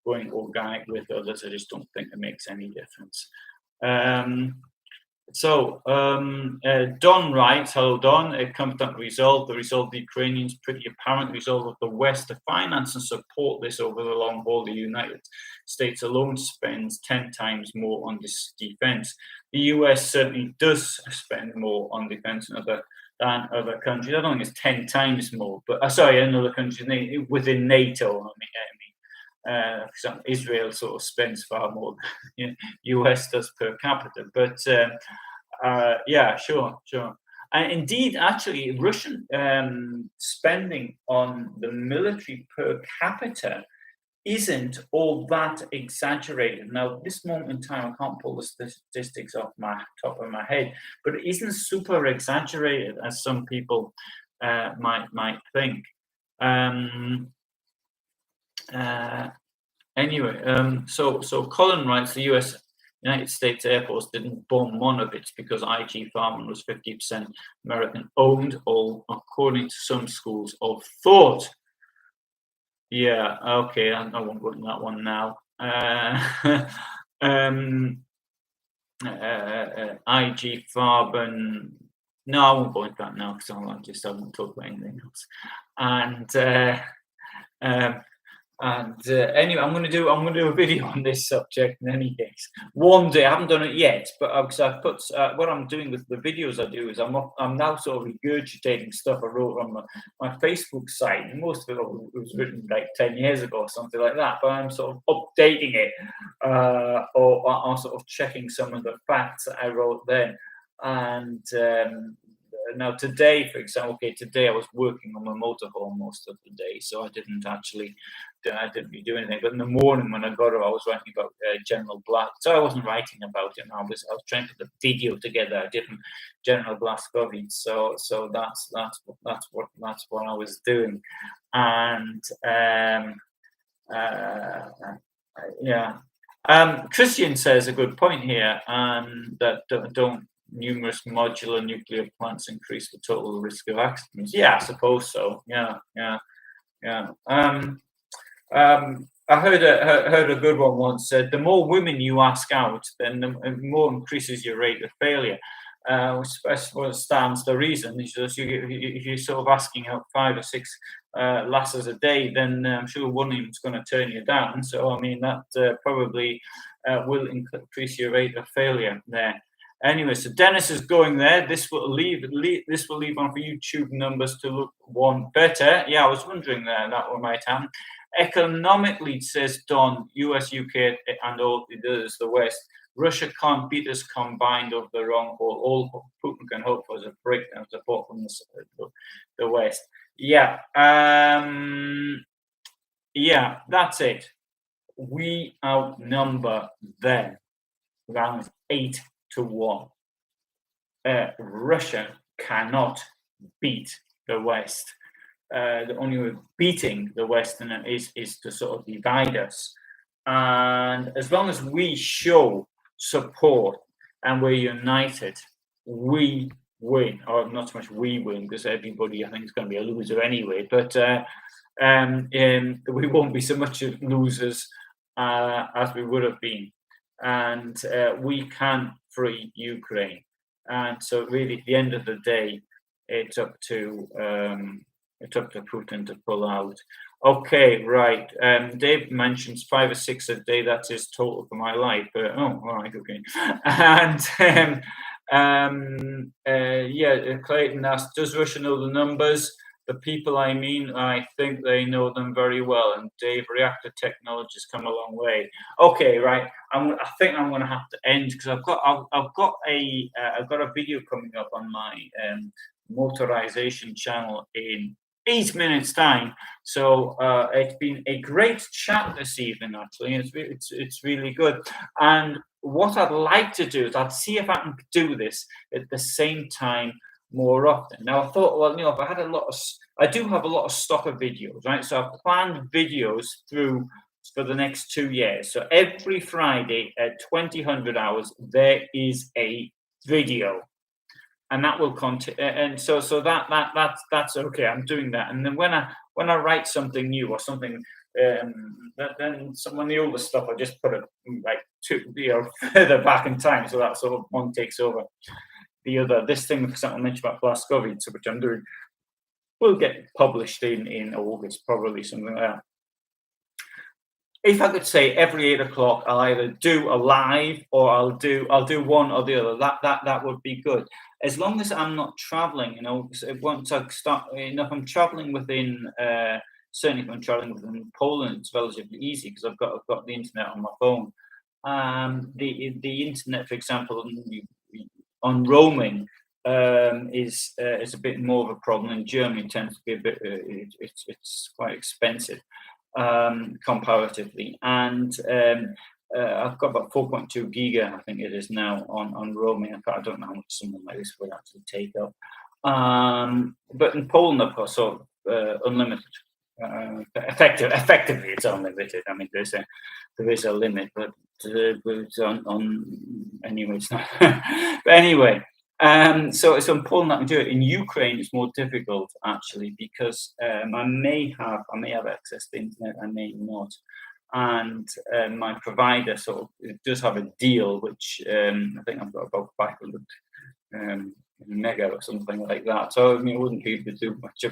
going organic with. Others I just don't think it makes any difference. Don writes, hello Don, it comes down to the resolve the Ukrainians, pretty apparent resolve of the West to finance and support this over the long haul. The United States alone spends 10 times more on this defense. The US certainly does spend more on defense than other countries. I don't think it's 10 times more, but in other countries within NATO. Israel sort of spends far more than US does per capita, but sure. And indeed, actually, Russian spending on the military per capita isn't all that exaggerated. Now, at this moment in time, I can't pull the statistics off my top of my head, but it isn't super exaggerated as some people might think. So Colin writes, the United States Air Force didn't bomb Monovitz because IG Farben was 50% American owned, all according to some schools of thought. Yeah, okay, I won't go into that one now. IG Farben. No, I won't go into that now because I won't talk about anything else. Anyway, I'm going to do a video on this subject in any case. One day, I haven't done it yet, but because I've put what I'm doing with the videos I do is I'm now sort of regurgitating stuff I wrote on my Facebook site. And most of it was written like 10 years ago or something like that, but I'm sort of updating it or sort of checking some of the facts that I wrote then. And now today, for example, today I was working on my motorhome most of the day, so I didn't really do anything. But in the morning when I got up, I was writing about General Blast. So I wasn't writing about him. I was trying to put the video together. I did General Blazkowicz. So that's what I was doing. And Yeah. Christian says a good point here, that don't numerous modular nuclear plants increase the total risk of accidents? Yeah, I suppose so. Yeah, yeah, yeah. I heard a good one once said, the more women you ask out, then the more increases your rate of failure. Which I suppose stands the reason. Is just if you're sort of asking out 5 or 6 lasses a day, then I'm sure one of them's going to turn you down. So I mean that probably will increase your rate of failure there. Anyway, so Dennis is going there. This will leave on for YouTube numbers to look one better. Yeah, I was wondering there that one might happen. Economically, says Don, US, UK, and all the West, Russia can't beat us combined of the wrong hole. All Putin can hope for is a breakdown support from the West. Yeah, yeah, that's it. We outnumber them around 8-1. Russia cannot beat the West. The only way of beating the West is to sort of divide us. And as long as we show support and we're united, we win. Or not so much we win, because everybody I think is going to be a loser anyway. But we won't be so much losers as we would have been. And we can free Ukraine. And so really, at the end of the day, it's up to Putin to pull out. Okay, right. Dave mentions 5 or 6 a day. That's his total for my life. Oh, all right, okay. And yeah, Clayton asked, does Russia know the numbers? The people I mean, I think they know them very well. And Dave, reactor technology's come a long way. Okay, right. I think I'm going to have to end because I've got a video coming up on my motorization channel in 8 minutes time. So it's been a great chat this evening. Actually, it's really good. And what I'd like to do is I'd see if I can do this at the same time more often. Now I thought, well, if I had I do have a lot of stock of videos, right? So I've planned videos through for the next 2 years. So every Friday at 2000 hours, there is a video. And that will continue, and so that's okay. I'm doing that, and then when I write something new or something, then some of the older stuff I just put it like further back in time, so that sort of one takes over the other. This thing, for example, I mentioned about Glasgow, which I'm doing, will get published in August, probably something like that. If I could say every 8 o'clock, I'll either do a live or I'll do one or the other. That would be good. As long as I'm not traveling, once I start, if I'm traveling within, certainly if I'm traveling within Poland, it's relatively easy because I've got the internet on my phone. The internet, for example, on roaming is a bit more of a problem. In Germany, it tends to be a bit. It's quite expensive comparatively, and I've got about 4.2 giga, I think it is now on roaming. I don't know how much something like this would actually take up. But in Poland, of course, so unlimited. Effectively, it's unlimited. I mean, there is a limit, but it's on anyway. It's not. But anyway. So it's in Poland that I can do it. In Ukraine, it's more difficult actually because I may have access to the internet, I may not, and my provider sort of does have a deal, which I think I've got about 500 mega or something like that. So I mean, I wouldn't be able to do much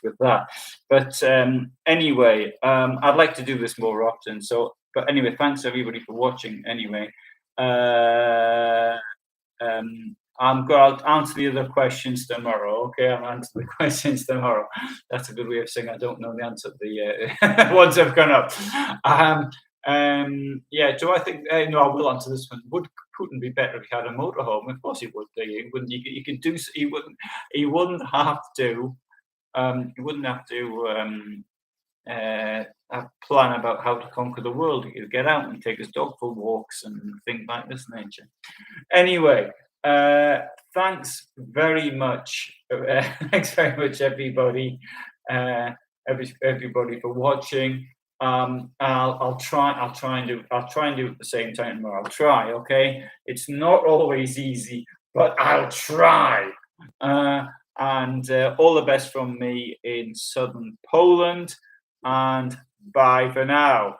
with that. But anyway, I'd like to do this more often. So, but anyway, thanks everybody for watching. Anyway. I'll answer the other questions tomorrow. Okay, I'll answer the questions tomorrow. That's a good way of saying I don't know the answer to the ones that have gone up. Yeah, do I think? No, I will answer this one. Would Putin be better if he had a motorhome? Of course he would. He wouldn't. You could do. He wouldn't. He wouldn't have to. He wouldn't have to. Plan about how to conquer the world. He could get out and take his dog for walks and things like this nature. Anyway. Thanks very much. Thanks very much, everybody. Everybody for watching. I'll try and do it at the same time tomorrow. I'll try. Okay, it's not always easy, but I'll try. And all the best from me in southern Poland, and bye for now.